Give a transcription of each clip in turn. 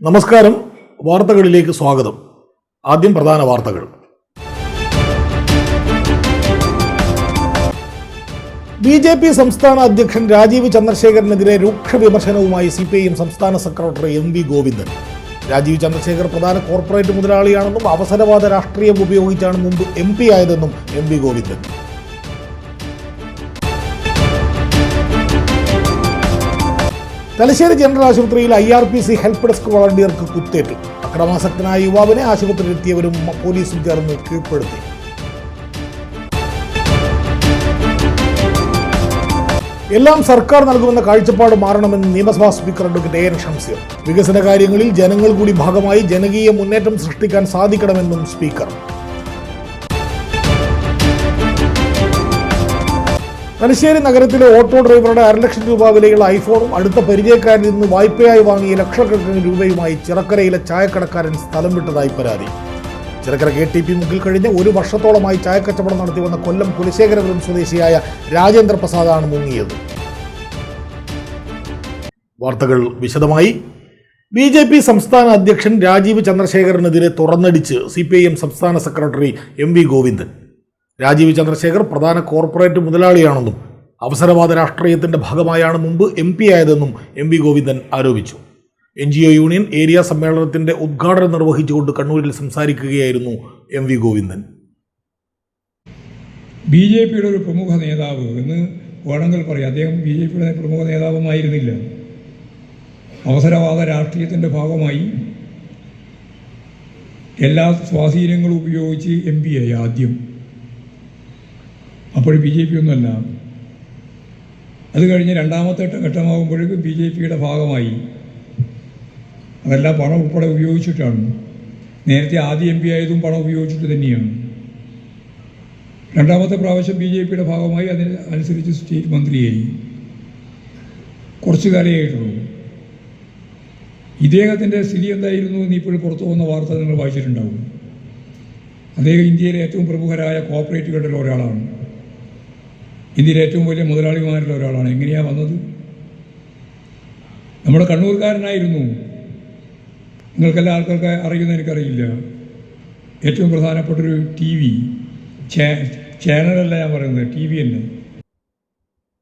നമസ്കാരം. വാർത്തകളിലേക്ക് സ്വാഗതം. ആദ്യം പ്രധാന വാർത്തകൾ. ബി.ജെ.പി. സംസ്ഥാന അധ്യക്ഷൻ രാജീവ് ചന്ദ്രശേഖരനെതിരെ രൂക്ഷ വിമർശനവുമായി CPIM സംസ്ഥാന സെക്രട്ടറി MV ഗോവിന്ദൻ. രാജീവ് ചന്ദ്രശേഖർ പ്രധാന കോർപ്പറേറ്റ് മുതലാളിയാണെന്നും അവസരവാദ രാഷ്ട്രീയം ഉപയോഗിച്ചാണ് മുമ്പ് MP ആയതെന്നും MV Govindan. Thalassery general ആശുപത്രിയിൽ IRPC ഹെൽപ്പ് ഡെസ്ക് വളണ്ടിയർക്ക് കുത്തേറ്റു. അക്രമാസക്തനായ യുവാവിനെ ആശുപത്രിയിലെത്തിയവരും പോലീസും ചേർന്ന് കീഴ്പ്പെടുത്തി. എല്ലാം സർക്കാർ നൽകുമെന്ന കാഴ്ചപ്പാട് മാറണമെന്ന് നിയമസഭാ സ്പീക്കർ അഡ്വക്കേറ്റ് AN ഷംസീർ. വികസന കാര്യങ്ങളിൽ ജനങ്ങൾ കൂടി ഭാഗമായി ജനകീയ മുന്നേറ്റം സൃഷ്ടിക്കാൻ സാധിക്കണമെന്നും സ്പീക്കർ. തലശ്ശേരി നഗരത്തിലെ ഓട്ടോ ഡ്രൈവറുടെ 1.5 ലക്ഷം രൂപ വിലയുള്ള ഐഫോണും അടുത്ത പരിചയക്കാരിൽ നിന്ന് വായ്പയായി വാങ്ങിയ ലക്ഷക്കണക്കിന് രൂപയുമായി ചിറക്കരയിലെ ചായക്കടക്കാരൻ സ്ഥലം വിട്ടതായി പരാതി. ചിറക്കര KTP മുക്കിൽ കഴിഞ്ഞ് 1 വർഷത്തോളമായി ചായക്കച്ചവടം നടത്തി വന്ന കൊല്ലം കുലശേഖരപുരം സ്വദേശിയായ രാജേന്ദ്ര പ്രസാദാണ് മുങ്ങിയത്. വാർത്തകൾ വിശദമായി. ബി.ജെ.പി. സംസ്ഥാന അധ്യക്ഷൻ രാജീവ് ചന്ദ്രശേഖരനെതിരെ തുറന്നടിച്ച് CPIM സംസ്ഥാന സെക്രട്ടറി MV ഗോവിന്ദൻ. രാജീവ് ചന്ദ്രശേഖർ പ്രധാന കോർപ്പറേറ്റ് മുതലാളിയാണെന്നും അവസരവാദ രാഷ്ട്രീയത്തിന്റെ ഭാഗമായാണ് മുമ്പ് MP ആയതെന്നും MV ഗോവിന്ദൻ ആരോപിച്ചു. NGO യൂണിയൻ ഏരിയ സമ്മേളനത്തിന്റെ ഉദ്ഘാടനം നിർവഹിച്ചുകൊണ്ട് കണ്ണൂരിൽ സംസാരിക്കുകയായിരുന്നു MV ഗോവിന്ദൻ. BJPയുടെ ഒരു പ്രമുഖ നേതാവ് എന്ന് വേണമെങ്കിൽ പറയാം. അദ്ദേഹം BJPയുടെ പ്രമുഖ നേതാവുമായിരുന്നില്ല. അവസരവാദ രാഷ്ട്രീയത്തിൻ്റെ ഭാഗമായി എല്ലാ സ്വാധീനങ്ങളും ഉപയോഗിച്ച് MP ആയി ആദ്യം. അപ്പോൾ BJP ഒന്നുമല്ല. അത് കഴിഞ്ഞ് രണ്ടാമത്തെ ഘട്ടമാകുമ്പോഴേക്കും BJPയുടെ ഭാഗമായി. അതെല്ലാം പണം ഉൾപ്പെടെ ഉപയോഗിച്ചിട്ടാണ്. നേരത്തെ ആദ്യം MP ആയതും പണം ഉപയോഗിച്ചിട്ട് തന്നെയാണ്. രണ്ടാമത്തെ പ്രാവശ്യം BJPയുടെ ഭാഗമായി അതിനനുസരിച്ച് സ്റ്റേറ്റ് മന്ത്രിയായി. കുറച്ചു കാലമായിട്ടുള്ളൂ. ഇദ്ദേഹത്തിൻ്റെ സ്ഥിതി എന്തായിരുന്നു എന്ന് ഇപ്പോൾ പുറത്തു പോകുന്ന വാർത്ത നിങ്ങൾ വായിച്ചിട്ടുണ്ടാവും. അദ്ദേഹം ഇന്ത്യയിലെ ഏറ്റവും പ്രമുഖരായ കോർപ്പറേറ്റുകളിൽ ഒരാളാണ്. ഇന്ത്യയിലെ ഏറ്റവും വലിയ മുതലാളിമാരിൽ ഒരാളാണ്. എങ്ങനെയാണ് വന്നത്? നമ്മുടെ കണ്ണൂർക്കാരനായിരുന്നു. നിങ്ങൾക്കെല്ലാം ആൾക്കാർക്ക് അറിയുന്ന എനിക്കറിയില്ല. ഏറ്റവും പ്രധാനപ്പെട്ടൊരു TV ചാനലല്ല ഞാൻ പറയുന്നത്, TV തന്നെ.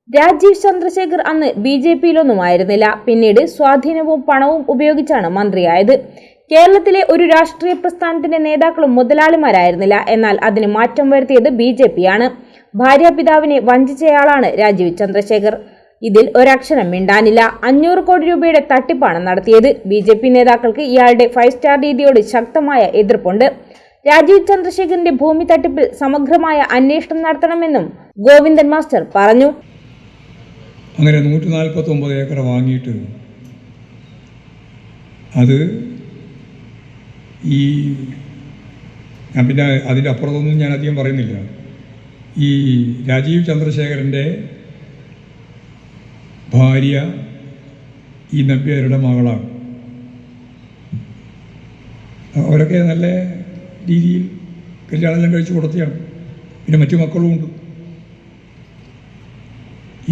രാജീവ് ചന്ദ്രശേഖർ അന്ന് BJPയിലൊന്നും ആയിരുന്നില്ല. പിന്നീട് സ്വാധീനവും പണവും ഉപയോഗിച്ചാണ് മന്ത്രിയായത്. കേരളത്തിലെ ഒരു രാഷ്ട്രീയ പ്രസ്ഥാനത്തിന്റെ നേതാക്കളും മുതലാളിമാരായിരുന്നില്ല. എന്നാൽ അതിന് മാറ്റം വരുത്തിയത് BJPയാണ്. ഭാര്യാപിതാവിനെ വഞ്ചിച്ചയാളാണ് രാജീവ് ചന്ദ്രശേഖർ. ഇതിൽ ഒരക്ഷരം മിണ്ടാനില്ല. 500 കോടി രൂപയുടെ തട്ടിപ്പാണ് നടത്തിയത്. BJP നേതാക്കൾക്ക് ഇയാളുടെ 5 സ്റ്റാർ രീതിയോട് ശക്തമായ എതിർപ്പുണ്ട്. രാജീവ് ചന്ദ്രശേഖറിന്റെ ഭൂമി തട്ടിപ്പിൽ സമഗ്രമായ അന്വേഷണം നടത്തണമെന്നും ഗോവിന്ദൻ മാസ്റ്റർ പറഞ്ഞു. അങ്ങനെ 149 ഏക്കർ വാങ്ങിയിട്ട് അത് ഞാൻ പിന്നെ അതിൻ്റെ അപ്പുറത്തൊന്നും ഞാൻ അധികം പറയുന്നില്ല. ഈ രാജീവ് ചന്ദ്രശേഖരൻ്റെ ഭാര്യ ഈ നമ്പ്യാരുടെ മകളാണ്. അവരൊക്കെ നല്ല രീതിയിൽ കല്യാണമെല്ലാം കഴിച്ചു കൊടുത്തതാണ്. പിന്നെ മറ്റു മക്കളും ഉണ്ട്.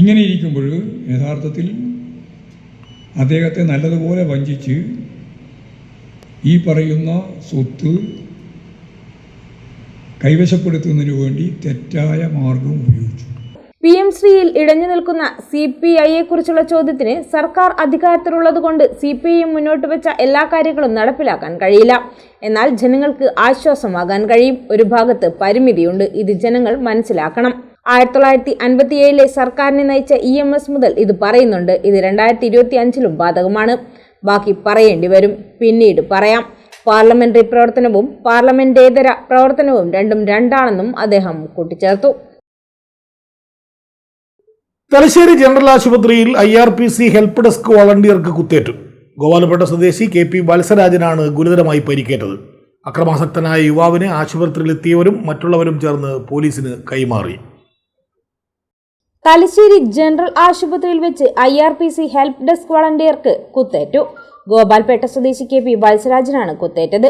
ഇങ്ങനെ ഇരിക്കുമ്പോൾ യഥാർത്ഥത്തിൽ അദ്ദേഹത്തെ നല്ലതുപോലെ വഞ്ചിച്ച് ഈ പറയുന്ന സ്വത്ത് കൈവശപ്പെടുത്തുന്നതിന് വേണ്ടി തെറ്റായ മാർഗം ഉപയോഗിച്ചു. PM ശ്രീയിൽ ഇടഞ്ഞു നിൽക്കുന്ന CPIയെക്കുറിച്ചുള്ള ചോദ്യത്തിന് സർക്കാർ അധികാരത്തിലുള്ളതുകൊണ്ട് CPI മുന്നോട്ട് വെച്ച എല്ലാ കാര്യങ്ങളും നടപ്പിലാക്കാൻ കഴിയില്ല. എന്നാൽ ജനങ്ങൾക്ക് ആശ്വാസമാകാൻ കഴിയും. ഒരു ഭാഗത്ത് പരിമിതിയുണ്ട്. ഇത് ജനങ്ങൾ മനസ്സിലാക്കണം. 1957 സർക്കാരിനെ നയിച്ച EMS മുതൽ ഇത് പറയുന്നുണ്ട്. ഇത് 2025 ബാധകമാണ്. ബാക്കി പറയേണ്ടി വരും. പിന്നീട് പറയാം. പാർലമെന്ററി പ്രവർത്തനവും പാർലമെന്റേതര പ്രവർത്തനവും രണ്ടും രണ്ടാണെന്നും അദ്ദേഹം കൂട്ടിച്ചേർത്തു. തലശ്ശേരി ജനറൽ ആശുപത്രിയിൽ IRPC ഹെൽപ്പ് ഡെസ്ക് വളണ്ടിയർക്ക് കുത്തേറ്റു. ഗോപാലപേട്ട സ്വദേശി KP വത്സരാജനാണ് ഗുരുതരമായി പരിക്കേറ്റത്. അക്രമാസക്തനായ യുവാവിനെ ആശുപത്രിയിലെത്തിയവരും മറ്റുള്ളവരും ചേർന്ന് പോലീസിന് കൈമാറി. തലശ്ശേരി ജനറൽ ആശുപത്രിയിൽ വെച്ച് IRPC ഹെൽപ്പ് ഡെസ്ക് വളണ്ടിയർക്ക് കുത്തേറ്റു. ഗോപാൽപേട്ട സ്വദേശി KP വത്സരാജനാണ് കുത്തേറ്റത്.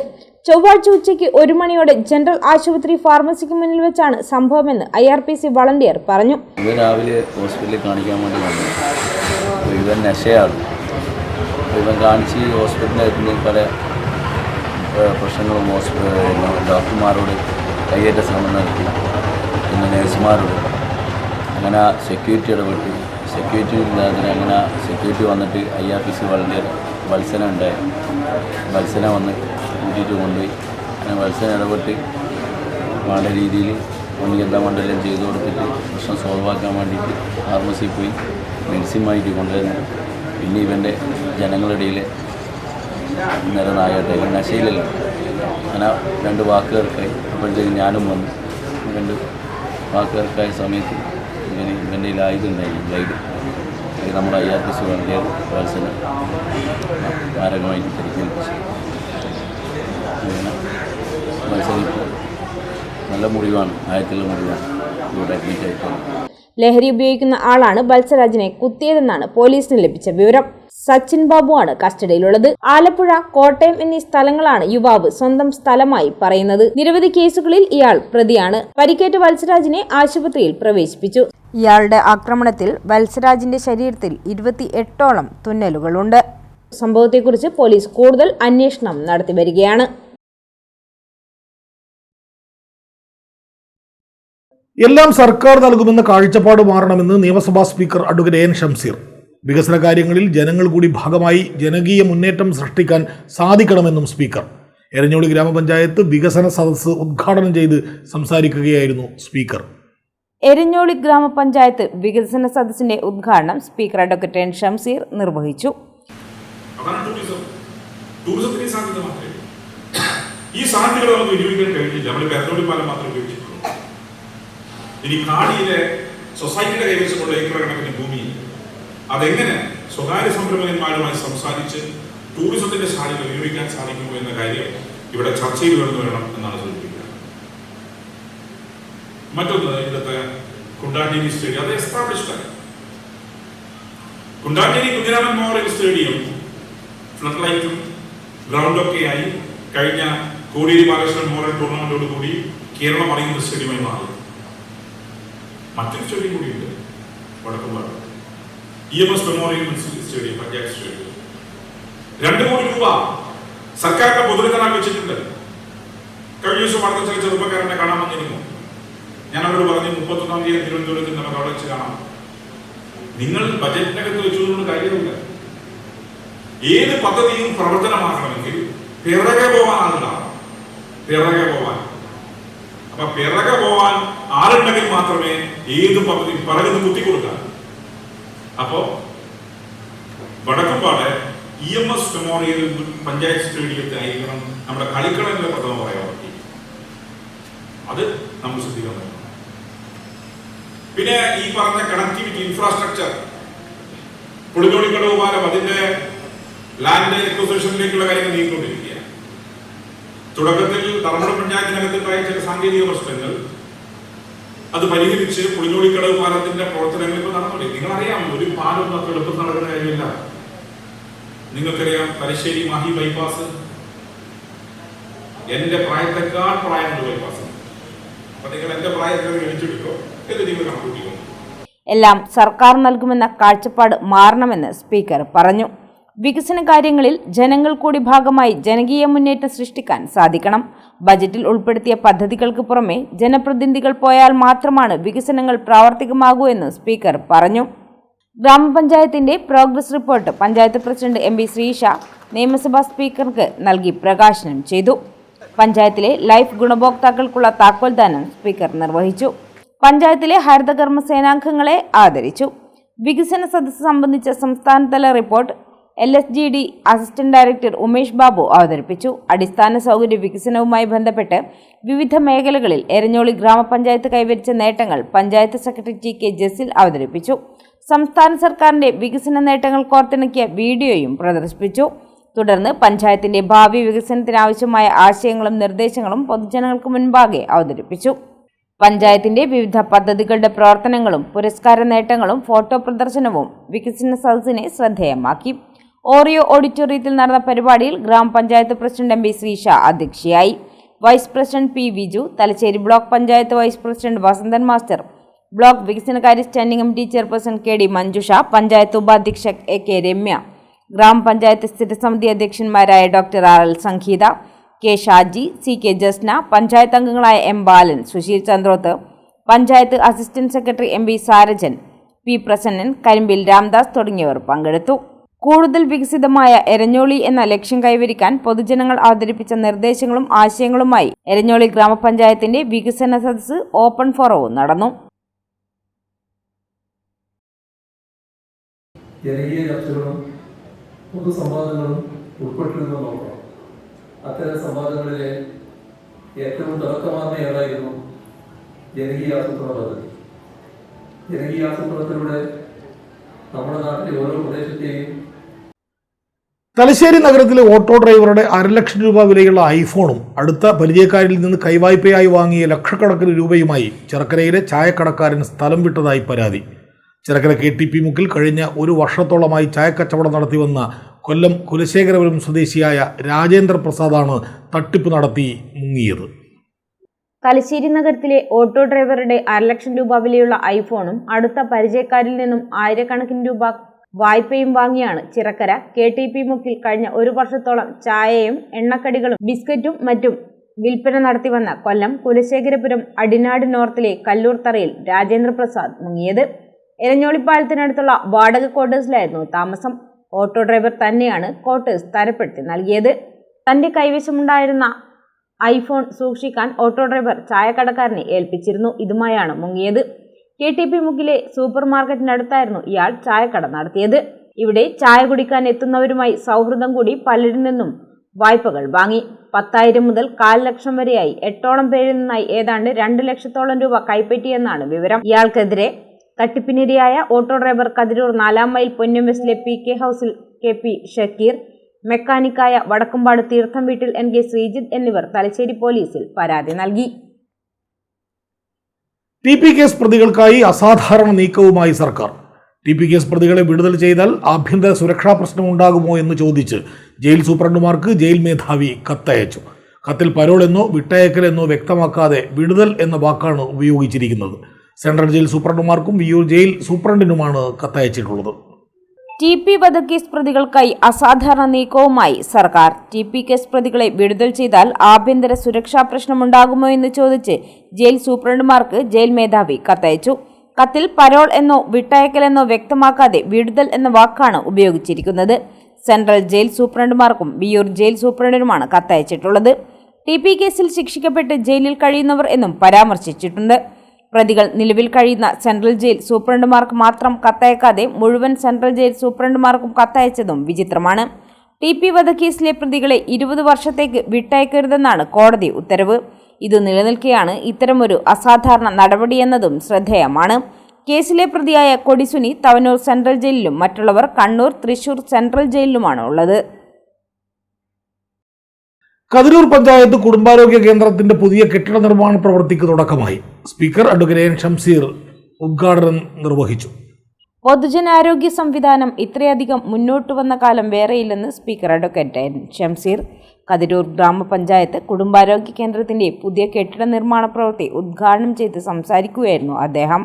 ചൊവ്വാഴ്ച ഉച്ചയ്ക്ക് 1 മണിയോടെ ജനറൽ ആശുപത്രി ഫാർമസിക്ക് മുന്നിൽ വെച്ചാണ് സംഭവമെന്ന് IRPC വളണ്ടിയർ പറഞ്ഞു. രാവിലെ ഹോസ്പിറ്റലിൽ കാണിക്കാൻ വേണ്ടി വന്നു. ഇവൻ നശയാണ്. ഇവൻ കാണിച്ച് ഹോസ്പിറ്റലിൽ പല പ്രശ്നങ്ങളും ഡോക്ടർമാരോട് കൈയേറ്റ ശ്രമം നടത്തി, പിന്നെ നേഴ്സുമാരോട് അങ്ങനെ സെക്യൂരിറ്റി ഇടപെട്ട്, സെക്യൂരിറ്റി ഇല്ലാതെ അങ്ങനെ സെക്യൂരിറ്റി വന്നിട്ട് IRPC വളണ്ടിയർ വത്സന ഉണ്ടായി, വത്സന വന്ന് കൂട്ടിയിട്ട് കൊണ്ടുപോയി. അങ്ങനെ വത്സന ഇടപെട്ട് വേണ്ട രീതിയിൽ എല്ലാ മണ്ഡലം ചെയ്തു കൊടുത്തിട്ട് പ്രശ്നം സോൾവ് ആക്കാൻ വേണ്ടിയിട്ട് ഫാർമസിയിൽ പോയി മെഡിസിൻ വാങ്ങിയിട്ട് കൊണ്ടുവരുന്നു. പിന്നെ ഇവൻ്റെ ജനങ്ങളുടെ ഇടയിൽ നിരനാകട്ടെ നശയിലല്ലോ, അങ്ങനെ 2 വാക്കുകൾക്കായി. അപ്പോഴത്തേക്കും ഞാനും വന്നു. 2 വാക്കുകൾക്കായ സമയത്ത് ഇവൻ്റെ ആയുധമുണ്ടായി, ബ്ലൈഡ്. നമ്മൾ IRPC വളണ്ടിയർ വത്സന മാരകമായിട്ട് പരിക്കേൽപ്പിച്ചു. അങ്ങനെ വത്സനിപ്പോൾ നല്ല മുറിവാണ്, ആയത്തുള്ള മുറിവാണ്, ഇവിടെ അഡ്മിറ്റ് ആയിട്ടാണ്. ലഹരി ഉപയോഗിക്കുന്ന ആളാണ് ബത്സരാജിനെ കുത്തിയതെന്നാണ് പോലീസിന് ലഭിച്ച വിവരം. സച്ചിൻ ബാബുവാണ് കസ്റ്റഡിയിലുള്ളത്. ആലപ്പുഴ, കോട്ടയം എന്നീ സ്ഥലങ്ങളാണ് യുവാവ് സ്വന്തം സ്ഥലമായി പറയുന്നത്. നിരവധി കേസുകളിൽ ഇയാൾ പ്രതിയാണ്. പരിക്കേറ്റ വത്സരാജിനെ ആശുപത്രിയിൽ പ്രവേശിപ്പിച്ചു. ഇയാളുടെ ആക്രമണത്തിൽ വത്സരാജിന്റെ ശരീരത്തിൽ 28ഓളം തുന്നലുകളുണ്ട്. സംഭവത്തെക്കുറിച്ച് പോലീസ് കൂടുതൽ അന്വേഷണം നടത്തി വരികയാണ്. എല്ലാം സർക്കാർ നൽകുമെന്ന കാഴ്ചപ്പാട് മാറണമെന്ന് നിയമസഭാ സ്പീക്കർ അഡ്വക്കേറ്റ് AN ഷംസീർ. വികസന കാര്യങ്ങളിൽ ജനങ്ങൾ കൂടി ഭാഗമായി ജനകീയ മുന്നേറ്റം സൃഷ്ടിക്കാൻ സാധിക്കണമെന്നും സ്പീക്കർ. എരഞ്ഞോളി ഗ്രാമപഞ്ചായത്ത് വികസന സദസ്സ് ഉദ്ഘാടനം ചെയ്ത് സംസാരിക്കുകയായിരുന്നു സ്പീക്കർ. എരഞ്ഞോളി ഗ്രാമപഞ്ചായത്ത് വികസന സദസ്സിന്റെ ഉദ്ഘാടനം സ്പീക്കർ അഡ്വക്കേറ്റ് AN ഷംസീർ നിർവഹിച്ചു. ഈ സാധ്യതകൾ നമുക്ക് വിനിയോഗിക്കാൻ കഴിഞ്ഞില്ല. നമ്മൾ എരഞ്ഞോളി പാലം മാത്രം ഉപയോഗിച്ചിട്ടുള്ളൂ. ഇനി കാടിയിലെ സൊസൈറ്റിയുടെ കൈവശമുള്ള ഏക്കർ കണക്കിന് ഭൂമി അതെങ്ങനെ സ്വകാര്യ സംരംഭകന്മാരുമായി സംസാരിച്ച് ടൂറിസത്തിന്റെ സാധ്യത വിനിയോഗിക്കാൻ സാധിക്കുമോ എന്ന കാര്യം ഇവിടെ ചർച്ചയിൽ വേണം എന്നാണ് സൂചിപ്പിക്കുന്നത്. മറ്റൊന്ന്, ഇവിടുത്തെ കുണ്ടാഞ്ചേരി സ്റ്റേഡിയം അത് എസ്റ്റാബ്ലിഷ്ഡ് ആണ്. Kundancheri Kunhiraman memorial stadium flood ലൈറ്റും ഗ്രൗണ്ടൊക്കെ ആയി കഴിഞ്ഞ കോടിയേരി ബാലകൃഷ്ണൻ മെമ്മോറിയൽ ടൂർണമെന്റോട് കൂടി കേരളം അറിയുന്ന സ്റ്റേഡിയമായി മാറി. മറ്റൊരു സ്റ്റേഡിയം കൂടിയുണ്ട് Vadakkumpad, EMS memorial stadium, panchayat stadium. 2 കോടി രൂപ സർക്കാരിന്റെ പൊതുവിതരണം വെച്ചിട്ടുണ്ട്. കഴിഞ്ഞ ദിവസം അടുത്ത ചില ചെറുപ്പക്കാരനെ കാണാൻ വന്നിരുന്നു. ഞാൻ അവരോട് പറഞ്ഞു 31-ാം തീയതി തിരുവനന്തപുരത്ത് നമുക്ക് അവിടെ വെച്ച് കാണാം. നിങ്ങൾ ബജറ്റിനകത്ത് വെച്ചുകൊണ്ട് കാര്യമില്ല. ഏത് പദ്ധതിയും പ്രവർത്തനമാക്കണമെങ്കിൽ പിറകെ പോവാൻ ആളുകളാണ്. പിറകെ പോവാൻ അപ്പൊ പിറകെ പോവാൻ ആളുണ്ടെങ്കിൽ മാത്രമേ ഏത് പദ്ധതി പിറകുന്ന് കുത്തിക്കൊടുക്കാൻ. അപ്പോ വടക്കുംപാട് EMS മെമ്മോറിയൽ പഞ്ചായത്ത് സ്റ്റേഡിയത്തെ ആയിരിക്കണം നമ്മുടെ കളിക്കളങ്ങളുടെ പ്രഥമ പ്രയോറിറ്റി. അത് നമ്മൾ ശ്രദ്ധിക്കണം. പിന്നെ ഈ പറഞ്ഞ കണക്ടിവിറ്റി ഇൻഫ്രാസ്ട്രക്ചർ, പുളിഞ്ഞോളിക്കടവ് പാലം അതിന്റെ ലാൻഡ് എക്വിസിഷനിലേക്കുള്ള കാര്യങ്ങൾ നീങ്ങിക്കൊണ്ടിരിക്കുക. തുടക്കത്തിൽ ധർമ്മട പഞ്ചായത്തിനകത്തുണ്ടായ ചില സാങ്കേതിക പ്രശ്നങ്ങൾ അത് പരിഹരിച്ച് പുളിഞ്ഞോളിക്കടവ് പാലത്തിന്റെ പ്രവർത്തനങ്ങൾ ഇപ്പോൾ നടന്നുകൊണ്ടിരിക്കും. നിങ്ങളറിയാം, ഒരു പാലം അത്ര എളുപ്പം നടക്കുന്ന കാര്യമില്ല. നിങ്ങൾക്കറിയാം, തലശ്ശേരി മാഹി ബൈപ്പാസ് എന്റെ പ്രായത്തെക്കാൾ പ്രായമുള്ള ബൈപ്പാസ്. അപ്പൊ നിങ്ങൾ എന്റെ പ്രായത്തിൽ കഴിച്ചെടുക്കോ എന്ന് നിങ്ങൾ കണക്കൂട്ടിക്കോ. എല്ലാം സർക്കാർ നൽകുമെന്ന കാഴ്ചപ്പാട് മാറണമെന്ന് സ്പീക്കർ പറഞ്ഞു. വികസന കാര്യങ്ങളിൽ ജനങ്ങൾ കൂടി ഭാഗമായി ജനകീയ മുന്നേറ്റം സൃഷ്ടിക്കാൻ സാധിക്കണം. ബജറ്റിൽ ഉൾപ്പെടുത്തിയ പദ്ധതികൾക്ക് പുറമെ ജനപ്രതിനിധികൾ പോയാൽ മാത്രമാണ് വികസനങ്ങൾ പ്രാവർത്തികമാകൂ എന്ന് സ്പീക്കർ പറഞ്ഞു. ഗ്രാമപഞ്ചായത്തിന്റെ progress report panchayat president MP Sreesha നിയമസഭാ സ്പീക്കർക്ക് നൽകി പ്രകാശനം ചെയ്തു. പഞ്ചായത്തിലെ ലൈഫ് ഗുണഭോക്താക്കൾക്കുള്ള താക്കോൽദാനം സ്പീക്കർ നിർവഹിച്ചു. പഞ്ചായത്തിലെ ഹരിതകർമ്മ സേനാംഗങ്ങളെ ആദരിച്ചു. വികസന സദസ്സ് സംബന്ധിച്ച സംസ്ഥാനതല report LSGD assistant director Umesh Babu അവതരിപ്പിച്ചു. അടിസ്ഥാന സൗകര്യ വികസനവുമായി ബന്ധപ്പെട്ട് വിവിധ മേഖലകളിൽ എരഞ്ഞോളി ഗ്രാമപഞ്ചായത്ത് കൈവരിച്ച നേട്ടങ്ങൾ പഞ്ചായത്ത് സെക്രട്ടറി TK ജസീൽ അവതരിപ്പിച്ചു. സംസ്ഥാന സർക്കാരിന്റെ വികസന നേട്ടങ്ങൾ കോർത്തിണക്കിയ വീഡിയോയും പ്രദർശിപ്പിച്ചു. തുടർന്ന് പഞ്ചായത്തിന്റെ ഭാവി വികസനത്തിനാവശ്യമായ ആശയങ്ങളും നിർദ്ദേശങ്ങളും പൊതുജനങ്ങൾക്ക് മുൻപാകെ അവതരിപ്പിച്ചു. പഞ്ചായത്തിന്റെ വിവിധ പദ്ധതികളുടെ പ്രവർത്തനങ്ങളും പുരസ്കാര നേട്ടങ്ങളും ഫോട്ടോ പ്രദർശനവും വികസന സദസ്സിനെ ശ്രദ്ധേയമാക്കി. ഓറിയോ ഓഡിറ്റോറിയത്തിൽ നടന്ന പരിപാടിയിൽ ഗ്രാമപഞ്ചായത്ത് പ്രസിഡന്റ് MP ശ്രീഷ അധ്യക്ഷയായി. Vice president P Viju, Thalassery block panchayat vice president Vasanthan master, block വികസനകാര്യ standing committee chairperson KD Manjusha, panchayat ഉപാധ്യക്ഷ AK രമ്യ, ഗ്രാമപഞ്ചായത്ത് സ്ഥിരസമിതി അധ്യക്ഷന്മാരായ doctor RL Sangeetha, K Shaji, CK Jasna, panchayat അംഗങ്ങളായ M Balan, Susheel Chandroth, panchayat assistant secretary MV Sarajan, P Prasannan, Karimbil Ramdas തുടങ്ങിയവർ പങ്കെടുത്തു. കൂടുതൽ വികസിതമായ എരഞ്ഞോളി എന്ന ലക്ഷ്യം കൈവരിക്കാൻ പൊതുജനങ്ങൾ അവതരിപ്പിച്ച നിർദ്ദേശങ്ങളും ആശയങ്ങളുമായി എരഞ്ഞോളി ഗ്രാമപഞ്ചായത്തിന്റെ വികസന സദസ്സ് ഓപ്പൺ ഫോറവും നടന്നു. ജനകീയ ചർച്ചകളും പൊതുസംവാദങ്ങളും ഉൾപ്പെട്ടിരുന്നു നോക്കണം. അത്തരം സംവാദങ്ങളിലെ ഏറ്റവും തുടക്കമാർന്നയാളായിരുന്നു ജനകീയ ആസൂത്രണ പദ്ധതി. ജനകീയ ആസൂത്രണത്തിലൂടെ നമ്മുടെ നാട്ടിലെ ഓരോ പ്രദേശത്തെയും തലശ്ശേരി നഗരത്തിലെ ഓട്ടോ ഡ്രൈവറുടെ 1.5 ലക്ഷം രൂപ വിലയുള്ള ഐഫോണും അടുത്ത പരിചയക്കാരിൽ നിന്ന് കൈവായ്പയായി വാങ്ങിയ ലക്ഷക്കണക്കിന് രൂപയുമായി ചിറക്കരയിലെ ചായക്കടക്കാരൻ സ്ഥലം വിട്ടതായി പരാതി. ചിറക്കര KTP മുക്കിൽ കഴിഞ്ഞ 1 വർഷത്തോളമായി ചായക്കച്ചവടം നടത്തി വന്ന കൊല്ലം കുലശേഖരപുരം സ്വദേശിയായ രാജേന്ദ്ര പ്രസാദാണ് തട്ടിപ്പ് നടത്തി മുങ്ങിയത്. തലശ്ശേരി നഗരത്തിലെ ഓട്ടോ ഡ്രൈവറുടെ 1.5 ലക്ഷം രൂപ വിലയുള്ള ഐഫോണും അടുത്ത പരിചയക്കാരിൽ നിന്നും ആയിരക്കണക്കിന് രൂപ വായ്പയും വാങ്ങിയാണ് ചിറക്കര KTP മുക്കിൽ കഴിഞ്ഞ 1 വർഷത്തോളം ചായയും എണ്ണക്കടികളും ബിസ്ക്കറ്റും മറ്റും വിൽപ്പന നടത്തി വന്ന കൊല്ലം കുലശേഖരപുരം അടിനാട് നോർത്തിലെ കല്ലൂർ തറയിൽ രാജേന്ദ്ര പ്രസാദ് മുങ്ങിയത്. എരഞ്ഞോളിപ്പാലത്തിനടുത്തുള്ള വാടക ക്വാർട്ടേഴ്സിലായിരുന്നു താമസം. ഓട്ടോ ഡ്രൈവർ തന്നെയാണ് ക്വാർട്ടേഴ്സ് തരപ്പെടുത്തി നൽകിയത്. തന്റെ കൈവശമുണ്ടായിരുന്ന ഐഫോൺ സൂക്ഷിക്കാൻ ഓട്ടോ ഡ്രൈവർ ചായക്കടക്കാരനെ ഏൽപ്പിച്ചിരുന്നു. ഇതുമായാണ് മുങ്ങിയത്. KTP മുക്കിലെ സൂപ്പർ മാർക്കറ്റിനടുത്തായിരുന്നു ഇയാൾ ചായക്കട നടത്തിയത്. ഇവിടെ ചായ കുടിക്കാൻ എത്തുന്നവരുമായി സൗഹൃദം കൂടി പലരിൽ നിന്നും വായ്പകൾ വാങ്ങി. 10,000 മുതൽ 1/4 ലക്ഷം വരെയായി 8ഓളം പേരിൽ നിന്നായി ഏതാണ്ട് 2 ലക്ഷത്തോളം രൂപ കൈപ്പറ്റിയെന്നാണ് വിവരം. ഇയാൾക്കെതിരെ തട്ടിപ്പിനിരയായ ഓട്ടോ ഡ്രൈവർ കതിരൂർ 4-ാം മൈൽ പൊന്നുംവെസ്റ്റിലെ PK ഹൗസിൽ KP ഷക്കീർ, മെക്കാനിക്കായ വടക്കുംപാട് തീർത്ഥം വീട്ടിൽ NK ശ്രീജിത്ത് എന്നിവർ തലശ്ശേരി പോലീസിൽ പരാതി നൽകി. TP കേസ് പ്രതികൾക്കായി അസാധാരണ നീക്കവുമായി സർക്കാർ. TP കേസ് പ്രതികളെ വിടുതൽ ചെയ്താൽ ആഭ്യന്തര സുരക്ഷാ പ്രശ്നം ഉണ്ടാകുമോ എന്ന് ചോദിച്ച് ജയിൽ സൂപ്രണ്ടുമാർക്ക് ജയിൽ മേധാവി കത്തയച്ചു. കത്തിൽ പരോൾ എന്നോ വിട്ടയക്കൽ എന്നോ വ്യക്തമാക്കാതെ വിടുതൽ എന്ന വാക്കാണ് ഉപയോഗിച്ചിരിക്കുന്നത്. സെൻട്രൽ ജയിൽ സൂപ്രണ്ടുമാർക്കും വിയ്യൂർ ജയിൽ സൂപ്രണ്ടിനുമാണ് കത്തയച്ചിട്ടുള്ളത്. TP വധക്കേസ് പ്രതികൾക്കായി അസാധാരണ നീക്കവുമായി സർക്കാർ. TP കേസ് പ്രതികളെ വിടുതൽ ചെയ്താൽ ആഭ്യന്തര സുരക്ഷാ പ്രശ്നമുണ്ടാകുമോ എന്ന് ചോദിച്ച് ജയിൽ സൂപ്രണ്ടുമാർക്ക് ജയിൽ മേധാവി കത്തയച്ചു. കത്തിൽ പരോൾ എന്നോ വിട്ടയക്കലെന്നോ വ്യക്തമാക്കാതെ വിടുതൽ എന്ന വാക്കാണ് ഉപയോഗിച്ചിരിക്കുന്നത്. സെൻട്രൽ ജയിൽ സൂപ്രണ്ടുമാർക്കും വിയ്യൂർ ജയിൽ സൂപ്രണ്ടിനുമാണ് കത്തയച്ചിട്ടുള്ളത്. TP കേസിൽ ശിക്ഷിക്കപ്പെട്ട് ജയിലിൽ കഴിയുന്നവർ എന്നും പരാമർശിച്ചിട്ടുണ്ട്. പ്രതികൾ നിലവിൽ കഴിയുന്ന സെൻട്രൽ ജയിൽ സൂപ്രണ്ടുമാർക്ക് മാത്രം കത്തയക്കാതെ മുഴുവൻ സെൻട്രൽ ജയിൽ സൂപ്രണ്ടുമാർക്കും കത്തയച്ചതും വിചിത്രമാണ്. TP വധക്കേസിലെ പ്രതികളെ 20 വർഷത്തേക്ക് വിട്ടയക്കരുതെന്നാണ് കോടതി ഉത്തരവ്. ഇത് നിലനിൽക്കെയാണ് ഇത്തരമൊരു അസാധാരണ നടപടിയെന്നതും ശ്രദ്ധേയമാണ്. കേസിലെ പ്രതിയായ കൊടിസുനി തവനൂർ സെൻട്രൽ ജയിലിലും മറ്റുള്ളവർ കണ്ണൂർ, തൃശൂർ സെൻട്രൽ ജയിലിലുമാണ് ഉള്ളത്. കതിരൂർ പഞ്ചായത്ത് കുടുംബാരോഗ്യ കേന്ദ്രത്തിന്റെ പുതിയ കെട്ടിട നിർമ്മാണ പ്രവൃത്തിക്ക് തുടക്കമായി. സ്പീക്കർ അഡ്വക്കേറ്റ് N ഷംസീർ ഉദ്ഘാടനം നിർവഹിച്ചു. പൊതുജനാരോഗ്യ സംവിധാനം ഇത്രയധികം മുന്നോട്ട് വന്ന കാലം വേറെയില്ലെന്ന് speaker advocate N Shamseer. Kathiroor ഗ്രാമപഞ്ചായത്ത് കുടുംബാരോഗ്യ കേന്ദ്രത്തിന്റെ പുതിയ കെട്ടിട നിർമ്മാണ പ്രവൃത്തി ഉദ്ഘാടനം ചെയ്ത് സംസാരിക്കുകയായിരുന്നു അദ്ദേഹം.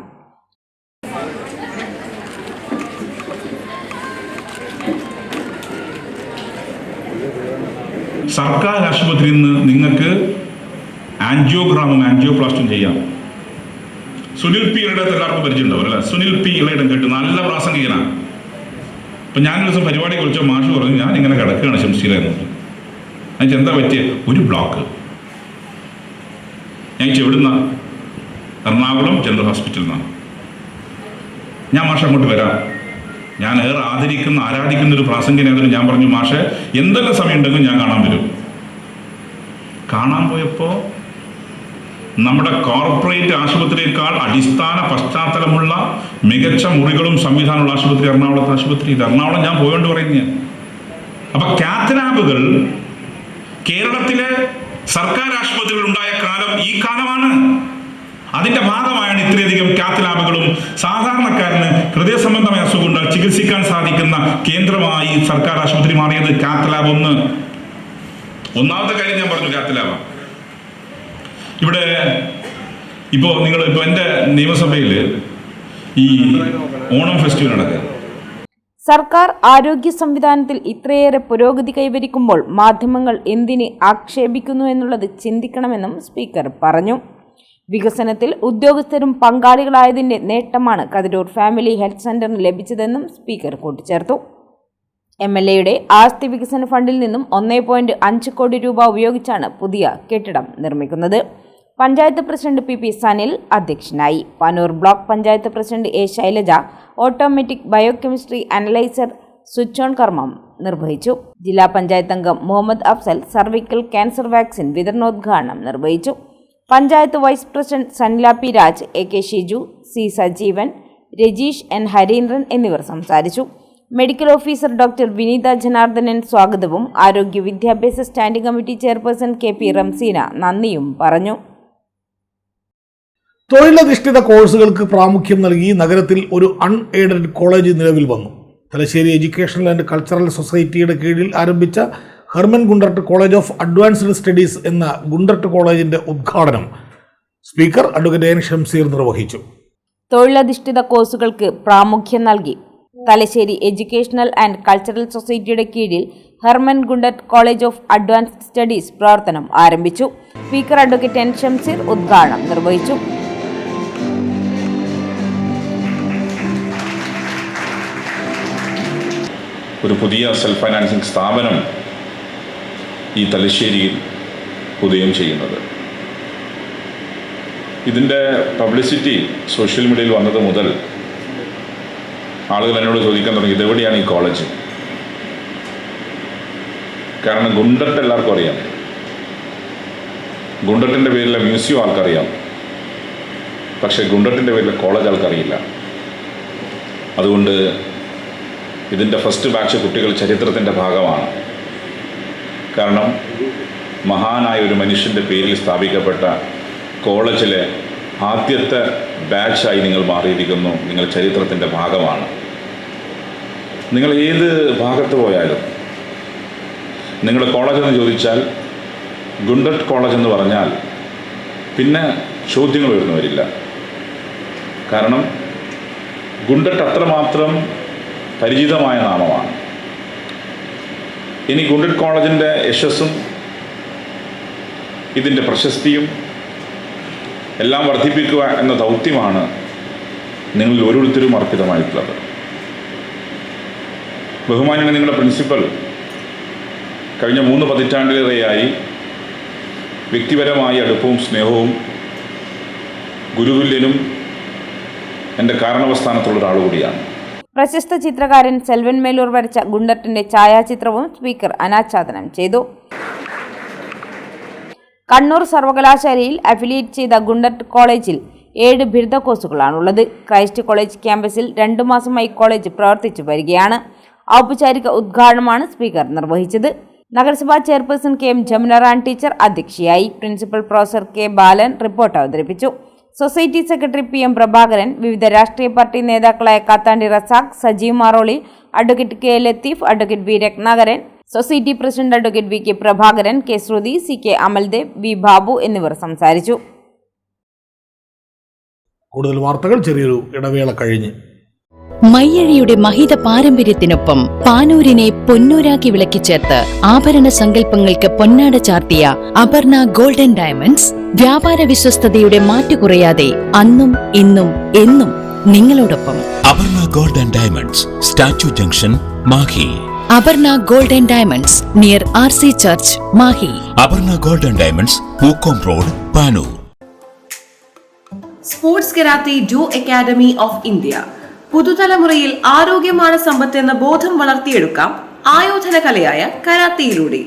സർക്കാർ ആശുപത്രിയിൽ നിന്ന് നിങ്ങൾക്ക് ആൻജിയോഗ്രാമും ആൻജിയോപ്ലാസ്റ്റും ചെയ്യാം. സുനിൽ P ഇളയുടെ എല്ലാവർക്കും പരിചയമുണ്ടാവും അല്ലേ? സുനിൽ P ഇളയുടെ കേട്ട് നല്ല പ്രാസംഗികനാണ്. അപ്പം ഞാനൊരു ദിവസം പരിപാടി കുറിച്ച മാഷ് പറഞ്ഞു, ഞാൻ ഇങ്ങനെ കിടക്കുകയാണ് ശംസീരെന്ന്. അതിന് എന്താ പറ്റിയ ഒരു ബ്ലോക്ക്. ഞാൻ എവിടുന്ന എറണാകുളം ജനറൽ ഹോസ്പിറ്റലിൽ നിന്നാണ്. ഞാൻ മാഷ് അങ്ങോട്ട് വരാം. ഞാൻ ഏറെ ആരാധിക്കുന്ന ഒരു പ്രാസംഗികനായതിന് ഞാൻ പറഞ്ഞു, മാഷെ എന്തെല്ലാം സമയം ഉണ്ടെങ്കിലും ഞാൻ കാണാൻ വരും. കാണാൻ പോയപ്പോൾ നമ്മുടെ കോർപ്പറേറ്റ് ആശുപത്രിയേക്കാൾ അടിസ്ഥാന പശ്ചാത്തലമുള്ള മികച്ച മുറികളും സംവിധാനമുള്ള ആശുപത്രി എറണാകുളത്തെ ആശുപത്രി. ഇത് എറണാകുളം ഞാൻ പോയോണ്ട് പറയുന്നത്. അപ്പൊ കാത്ത് ലാബുകൾ കേരളത്തിലെ സർക്കാർ ആശുപത്രികൾ ഉണ്ടായ കാലം ഈ കാലമാണ്. അതിന്റെ ഭാഗമായാണ് ഇത്രയധികം കാത്ത് ലാബുകളും സാധാരണക്കാരന് ഹൃദയ സംബന്ധമായ അസുഖങ്ങൾ ചികിത്സിക്കാൻ സാധിക്കുന്ന കേന്ദ്രമായി സർക്കാർ ആശുപത്രി മാറിയത്. കാത്ത് ലാബ് ഒന്നാമത്തെ കാര്യം ഞാൻ പറഞ്ഞു, കാത്ത് ലാബ്. ഇവിടെ ഇപ്പോൾ എൻ്റെ നിയമസഭയിൽ ഈ ഓണം ഫെസ്റ്റിവൽ നടക്കുക. സർക്കാർ ആരോഗ്യ സംവിധാനത്തിൽ ഇത്രയേറെ പുരോഗതി കൈവരിക്കുമ്പോൾ മാധ്യമങ്ങൾ എന്തിന് ആക്ഷേപിക്കുന്നു എന്നുള്ളത് ചിന്തിക്കണമെന്നും സ്പീക്കർ പറഞ്ഞു. വികസനത്തിൽ ഉദ്യോഗസ്ഥരും പങ്കാളികളായതിന്റെ നേട്ടമാണ് കതിരൂർ ഫാമിലി ഹെൽത്ത് സെന്ററിന് ലഭിച്ചതെന്നും സ്പീക്കർ കൂട്ടിച്ചേർത്തു. MLAയുടെ ആസ്തി വികസന ഫണ്ടിൽ നിന്നും 1.5 കോടി രൂപ ഉപയോഗിച്ചാണ് പുതിയ കെട്ടിടം നിർമ്മിക്കുന്നത്. പഞ്ചായത്ത് പ്രസിഡന്റ് PP സനിൽ അധ്യക്ഷനായി. Panoor block panchayat president A Shailaja automatic biochemistry analyser switch on കർമ്മം നിർവഹിച്ചു. ജില്ലാ പഞ്ചായത്ത് അംഗം Muhammad Afsal cervical cancer vaccine വിതരണോദ്ഘാടനം നിർവഹിച്ചു. Panchayat vice president Sanila P Raj, AK Shiju, C Sajeevan, Rajeesh N Hareendran എന്നിവർ സംസാരിച്ചു. Medical officer doctor Vineetha Janardhanan സ്വാഗതവും ആരോഗ്യ വിദ്യാഭ്യാസ standing committee chairperson KP Ramseena നന്ദിയും പറഞ്ഞു. തൊഴിലധിഷ്ഠിത കോഴ്സുകൾക്ക് പ്രാമുഖ്യം നൽകി നഗരത്തിൽ ഒരു അൺഎയ്ഡഡ് കോളേജ് നിലവിൽ വന്നു. തലശ്ശേരി എഡ്യൂക്കേഷണൽ ആൻഡ് കൾച്ചറൽ സൊസൈറ്റിയുടെ കീഴിൽ ആരംഭിച്ച Hermann Gundert college of advanced studies എന്ന ഗുണ്ടർട്ട് കോളേജിന്റെ ഉദ്ഘാടനം സ്പീക്കർ അഡ്വക്കേറ്റ് N ഷംസീർ നിർവഹിച്ചു. തൊഴിലധിഷ്ഠിത കോഴ്സുകൾക്ക് പ്രാമുഖ്യം നൽകി തലശ്ശേരി എഡ്യൂക്കേഷണൽ ആൻഡ് കൾച്ചറൽ സൊസൈറ്റിയുടെ കീഴിൽ Hermann Gundert college of advanced studies പ്രവർത്തനം ആരംഭിച്ചു. സ്പീക്കർ അഡ്വക്കേറ്റ് N ഷംസീർ ഉദ്ഘാടനം നിർവഹിച്ചു. ഒരു പുതിയ സെൽഫ് ഫൈനാൻസിങ് സ്ഥാപനം ഈ തലശ്ശേരിയിൽ ഉദയം ചെയ്യുന്നത്. ഇതിൻ്റെ പബ്ലിസിറ്റി സോഷ്യൽ മീഡിയയിൽ വന്നത് മുതൽ ആളുകൾ എന്നോട് ചോദിക്കാൻ തുടങ്ങി, ഇതെവിടെയാണ് ഈ കോളേജ്? കാരണം ഗുണ്ടർട്ട് എല്ലാവർക്കും അറിയാം, ഗുണ്ടർട്ടിൻ്റെ പേരിലെ മ്യൂസിയം ആൾക്കറിയാം, പക്ഷേ ഗുണ്ടർട്ടിൻ്റെ പേരിലെ കോളേജ് ആൾക്കറിയില്ല. അതുകൊണ്ട് ഇതിൻ്റെ ഫസ്റ്റ് ബാച്ച് കുട്ടികൾ ചരിത്രത്തിൻ്റെ ഭാഗമാണ്. കാരണം മഹാനായ ഒരു മനുഷ്യൻ്റെ പേരിൽ സ്ഥാപിക്കപ്പെട്ട കോളേജിലെ ആദ്യത്തെ ബാച്ചായി നിങ്ങൾ മാറിയിരിക്കുന്നു. നിങ്ങൾ ചരിത്രത്തിൻ്റെ ഭാഗമാണ്. നിങ്ങൾ ഏത് ഭാഗത്ത് പോയാലും നിങ്ങളുടെ കോളേജെന്ന് ചോദിച്ചാൽ ഗുണ്ടർട്ട് കോളേജ് എന്ന് പറഞ്ഞാൽ പിന്നെ ചോദ്യങ്ങൾ ഉയർന്നു വരില്ല. കാരണം ഗുണ്ടർട്ട് അത്രമാത്രം പരിചിതമായ നാമമാണ്. ഇനി ഗുണ്ടർട്ട് കോളേജിൻ്റെ യശസ്സും ഇതിൻ്റെ പ്രശസ്തിയും എല്ലാം വർദ്ധിപ്പിക്കുക എന്ന ദൗത്യമാണ് നിങ്ങളിൽ ഓരോരുത്തരും അർപ്പിതമായിട്ടുള്ളത്. ബഹുമാന്യനായ നിങ്ങളുടെ പ്രിൻസിപ്പൽ കഴിഞ്ഞ 3 പതിറ്റാണ്ടിലേറെയായി വ്യക്തിപരമായ അടുപ്പവും സ്നേഹവും ഗുരുതുല്യനും എൻ്റെ കാരണവസ്ഥാനത്തുള്ള ഒരാൾ കൂടിയാണ്. പ്രശസ്ത ചിത്രകാരൻ സെൽവൻ മേലൂർ വരച്ച ഗുണ്ടർട്ടിന്റെ ഛായാചിത്രവും സ്പീക്കർ അനാച്ഛാദനം ചെയ്തു. കണ്ണൂർ സർവകലാശാലയിൽ അഫിലിയേറ്റ് ചെയ്ത ഗുണ്ടർട്ട് കോളേജിൽ 7 ബിരുദ കോഴ്സുകളാണുള്ളത്. ക്രൈസ്റ്റ് കോളേജ് ക്യാമ്പസിൽ 2 മാസമായി കോളേജ് പ്രവർത്തിച്ചു വരികയാണ്. ഔപചാരിക ഉദ്ഘാടനമാണ് സ്പീക്കർ നിർവഹിച്ചത്. നഗരസഭാ ചെയർപേഴ്സൺ KM ജമുന ടീച്ചർ അധ്യക്ഷയായി. Principal professor K Balan report അവതരിപ്പിച്ചു. സൊസൈറ്റി സെക്രട്ടറി PM പ്രഭാകരൻ, വിവിധ രാഷ്ട്രീയ പാർട്ടി നേതാക്കളായ Kathandi Razak, Sajeev Maroli, advocate K Latheef, advocate V Ratnakaran, society president advocate VK Prabhakaran, K Sruthi, CK Amaldev, V Babu എന്നിവർ സംസാരിച്ചു. കൂടുതൽ വാർത്തകൾ ചെറിയൊരു ഇടവേള കഴിഞ്ഞ്. മയ്യഴിയുടെ മഹിത പാരമ്പര്യത്തിനൊപ്പം പാനൂരിനെ പൊന്നൂരാക്കി വിളക്കിച്ചേർത്ത് ആഭരണ സങ്കല്പങ്ങൾക്ക് പൊന്നാട ചാർത്തിയ അപർണ ഗോൾഡൻ ഡയമണ്ട്സ് വ്യാപാര വിശ്വസ്തയുടെ മാറ്റുകുറയാതെ അന്നും ഇന്നും എന്നും നിങ്ങളോടൊപ്പം. Aparna golden diamonds, statue junction, Mahe. Aparna golden diamonds near RC church, Mahe. Aparna golden diamonds, Pookkom road, Panoor. Sports karate do academy of India. പുതുതലമുറയിൽ ആരോഗ്യമാണ് സമ്പത്ത് എന്ന ബോധം വളർത്തിയെടുക്കാം ആയോധന കലയായ കരാത്തയിലൂടെ.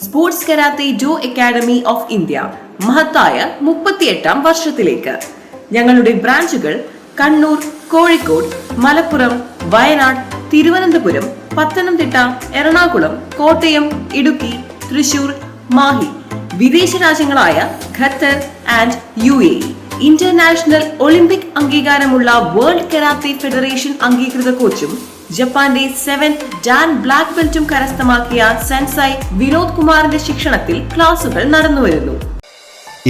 Sports karate do academy of India മഹത്തായ 38ാം വർഷത്തിലേക്ക്. ഞങ്ങളുടെ ബ്രാഞ്ചുകൾ കണ്ണൂർ, കോഴിക്കോട്, മലപ്പുറം, വയനാട്, തിരുവനന്തപുരം, പത്തനംതിട്ട, എറണാകുളം, കോട്ടയം, ഇടുക്കി, തൃശൂർ, മാഹി. വിദേശ രാജ്യങ്ങളായ Qatar and UAE. International Olympic അംഗീകാരമുള്ള വേൾഡ് കരാത്തെ ഫെഡറേഷൻ അംഗീകൃത കോച്ചും ജപ്പാന്റെ 7th ഡാൻ ബ്ലാക്ക് ബെൽറ്റും കരസ്ഥമാക്കിയ സെൻസൈ വിനോദ് കുമാറിന്റെ ശിക്ഷണത്തിൽ ക്ലാസുകൾ നടന്നുവരുന്നു.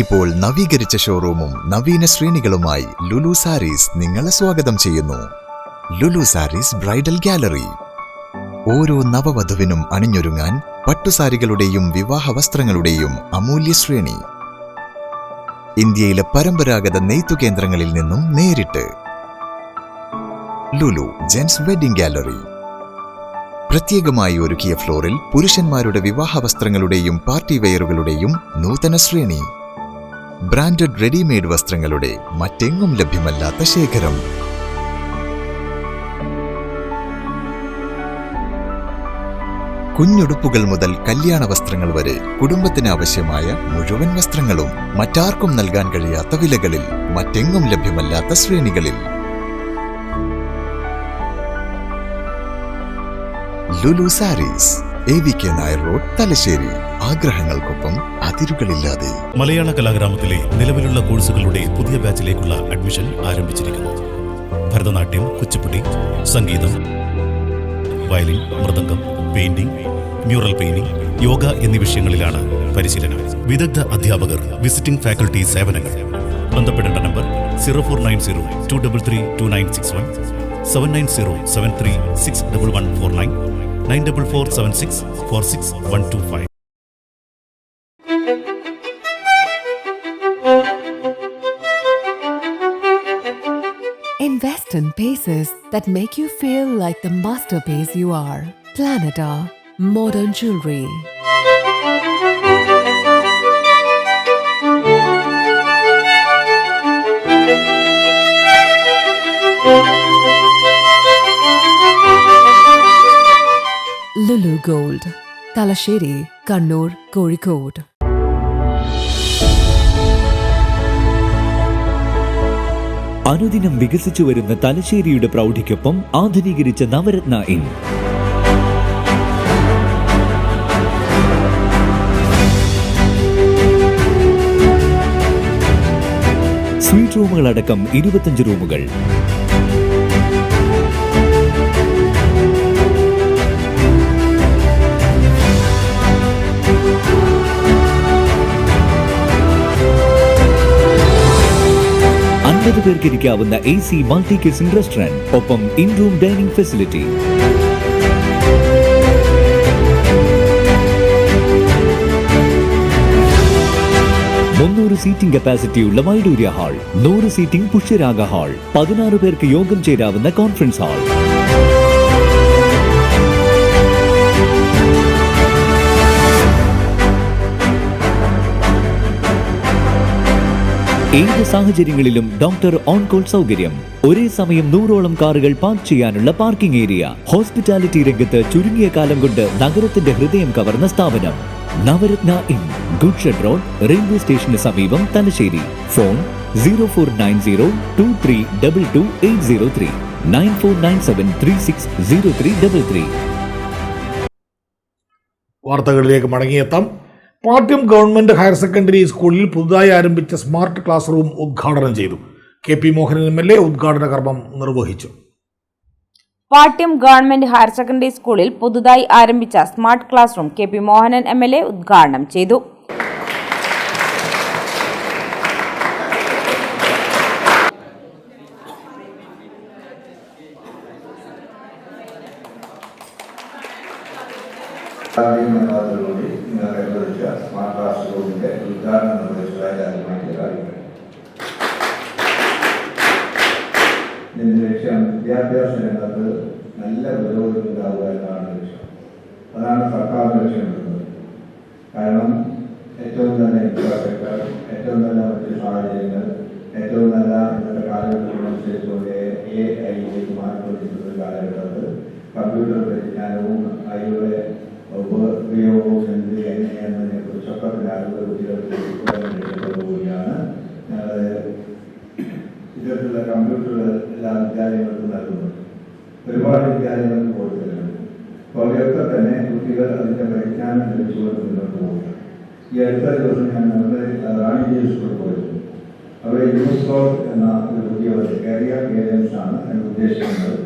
ഇപ്പോൾ നവീകരിച്ച ഷോറൂമും നവീന ശ്രേണികളുമായി ലുലു സാരീസ് നിങ്ങളെ സ്വാഗതം ചെയ്യുന്നു. ലുലു സാരീസ് ബ്രൈഡൽ ഗാലറി, ഓരോ നവവധുവിനും അണിഞ്ഞൊരുങ്ങാൻ പട്ടുസാരികളുടെയും വിവാഹ വസ്ത്രങ്ങളുടെയും അമൂല്യ ശ്രേണി. ഇന്ത്യയിലെ പരമ്പരാഗത നെയ്ത്തു കേന്ദ്രങ്ങളിൽ നിന്നും നേരിട്ട്. Lulu gents wedding gallery. പ്രത്യേകമായി ഒരുക്കിയ ഫ്ലോറിൽ പുരുഷന്മാരുടെ വിവാഹ വസ്ത്രങ്ങളുടെയും പാർട്ടി വെയറുകളുടെയും നൂതന ശ്രേണി. ബ്രാൻഡഡ് റെഡിമെയ്ഡ് വസ്ത്രങ്ങളുടെ മറ്റെങ്ങും ലഭ്യമല്ലാത്ത ശേഖരം. കുഞ്ഞുടുപ്പുകൾ മുതൽ കല്യാണ വസ്ത്രങ്ങൾ വരെ കുടുംബത്തിന് ആവശ്യമായ മുഴുവൻ വസ്ത്രങ്ങളും മറ്റാർക്കും നൽകാൻ കഴിയാത്ത വിലകളിൽ, മറ്റെങ്ങും ലഭ്യമല്ലാത്ത ശ്രേണികളിൽ. Lulu sarees, AVK Nair road, Thalassery. ആഗ്രഹങ്ങൾക്കൊപ്പം അതിരുകളില്ലാതെ. മലയാള കലാഗ്രാമത്തിലെ നിലവിലുള്ള കോഴ്സുകളുടെ പുതിയ ബാച്ചിലേക്കുള്ള അഡ്മിഷൻ ആരംഭിച്ചിരിക്കുന്നു. ഭരതനാട്യം, കുച്ചിപ്പുടി, സംഗീതം, violin, mridangam, painting, mural painting, yoga എന്നീ വിഷയങ്ങളിലാണ് പരിശീലനം. വിദഗ്ധ അധ്യാപകർ, വിസിറ്റിംഗ് ഫാക്കൽറ്റി സേവനങ്ങൾ. ബന്ധപ്പെടേണ്ട number 049023329161, 7907361149, 9447646125. Invest in pieces that make you feel like the masterpiece you are. Planeta Modern Jewelry. Lulu Gold, Talasheri, Kannur, Kozhikode. അനുദിനം വികസിച്ചു വരുന്ന തലശ്ശേരിയുടെ പ്രൗഢിക്കൊപ്പം ആധുനീകരിച്ച നവരത്ന ഇൻ. സ്വീറ്റ് റൂമുകളടക്കം 25 റൂമുകൾ. പേർക്കിരിക്കാവുന്ന AC മൾട്ടി കിച്ചൺ റെസ്റ്റോറന്റ്, ഒപ്പം in room dining facility. Seating കപ്പാസിറ്റിയുള്ള Vaidoorya hall, 100 seating Pushyaraga hall, 16 പേർക്ക് യോഗം ചേരാവുന്ന കോൺഫറൻസ് ഹാൾ. ഏത് സാഹചര്യങ്ങളിലും ഡോക്ടർ ഓൺ കോൾ സൗകര്യം. ഒരേ സമയം 100ഓളം കാറുകൾ പാർക്ക് ചെയ്യാനുള്ള പാർക്കിംഗ് ഏരിയ. ഹോസ്പിറ്റാലിറ്റി രംഗത്ത് ചുരുങ്ങിയ കാലം കൊണ്ട് നഗരത്തിന്റെ ഹൃദയം കവർന്ന സ്ഥാപനം Navaratna inn, good shed road, railway സ്റ്റേഷന് സമീപം, തലശ്ശേരി. ഫോൺ 049023228803, 9497360333. വാർത്തകളിലേക്ക് മടങ്ങിയെത്താം. പാട്യം ഗവൺമെന്റ് ഹയർ സെക്കൻഡറി സ്കൂളിൽ പുതുതായി ആരംഭിച്ച സ്മാർട്ട് ക്ലാസ് റൂം ഉദ്ഘാടനം ചെയ്തു. KP മോഹനൻ MLA ഉദ്ഘാടന കർമ്മം നിർവഹിച്ചു. പാട്യം ഗവൺമെന്റ് ഹയർ സെക്കൻഡറി സ്കൂളിൽ പുതുതായി ആരംഭിച്ച smart class room KP Mohanan MLA ഉദ്ഘാടനം ചെയ്തു. സ്മാർട്ട് ക്ലാസ് റൂമിന്റെ ഉദ്ഘാടനം നിർവഹിച്ചതായി അറിയിക്കുന്നു. ഇതിന്റെ ലക്ഷ്യം വിദ്യാഭ്യാസ രംഗത്ത് നല്ല പുരോഗതി ഉണ്ടാവുക എന്നാണ് ലക്ഷ്യം. അതാണ് സർക്കാർ ലക്ഷ്യമിടുന്നത്. കാരണം ഏറ്റവും നല്ല ഇൻഫ്രാസ്ട്രക്ചർ, ഏറ്റവും നല്ല മറ്റു സാഹചര്യങ്ങൾ, ഏറ്റവും നല്ല ഇന്നത്തെ കാലഘട്ടത്തിനനുസരിച്ചുകൊണ്ട് AI മാറിക്കൊണ്ടിരിക്കുന്ന കാലഘട്ടത്തിൽ കമ്പ്യൂട്ടർ പരിജ്ഞാനവും അതിലൂടെ ഉപയോഗവും എങ്ങനെയെന്നതിനെ കുറിച്ചൊക്കെ അറിവ് കുട്ടികൾക്ക് കൂടിയാണ് ഇത്തരത്തിലുള്ള കമ്പ്യൂട്ടറുകൾ എല്ലാ വിദ്യാലയങ്ങൾക്കും നൽകുന്നത്. ഒരുപാട് വിദ്യാലയങ്ങൾക്ക് കൊടുത്തിട്ടുണ്ട്. അപ്പോൾ അവയൊക്കെ തന്നെ കുട്ടികൾ അതിൻ്റെ പരിജ്ഞാനം ലഭിച്ചുകൊണ്ട് മുന്നോട്ട് പോവുകയാണ്. ഈ അടുത്ത ദിവസം ഞാൻ നമ്മുടെ റാണി സ്കൂളിൽ പോയിരുന്നു. അവിടെ യൂസ്കോട്ട് എന്ന ഒരു പുതിയ കരിയർ ഗൈഡൻസ് ആണ് ഞാൻ ഉദ്ദേശിക്കുന്നത്.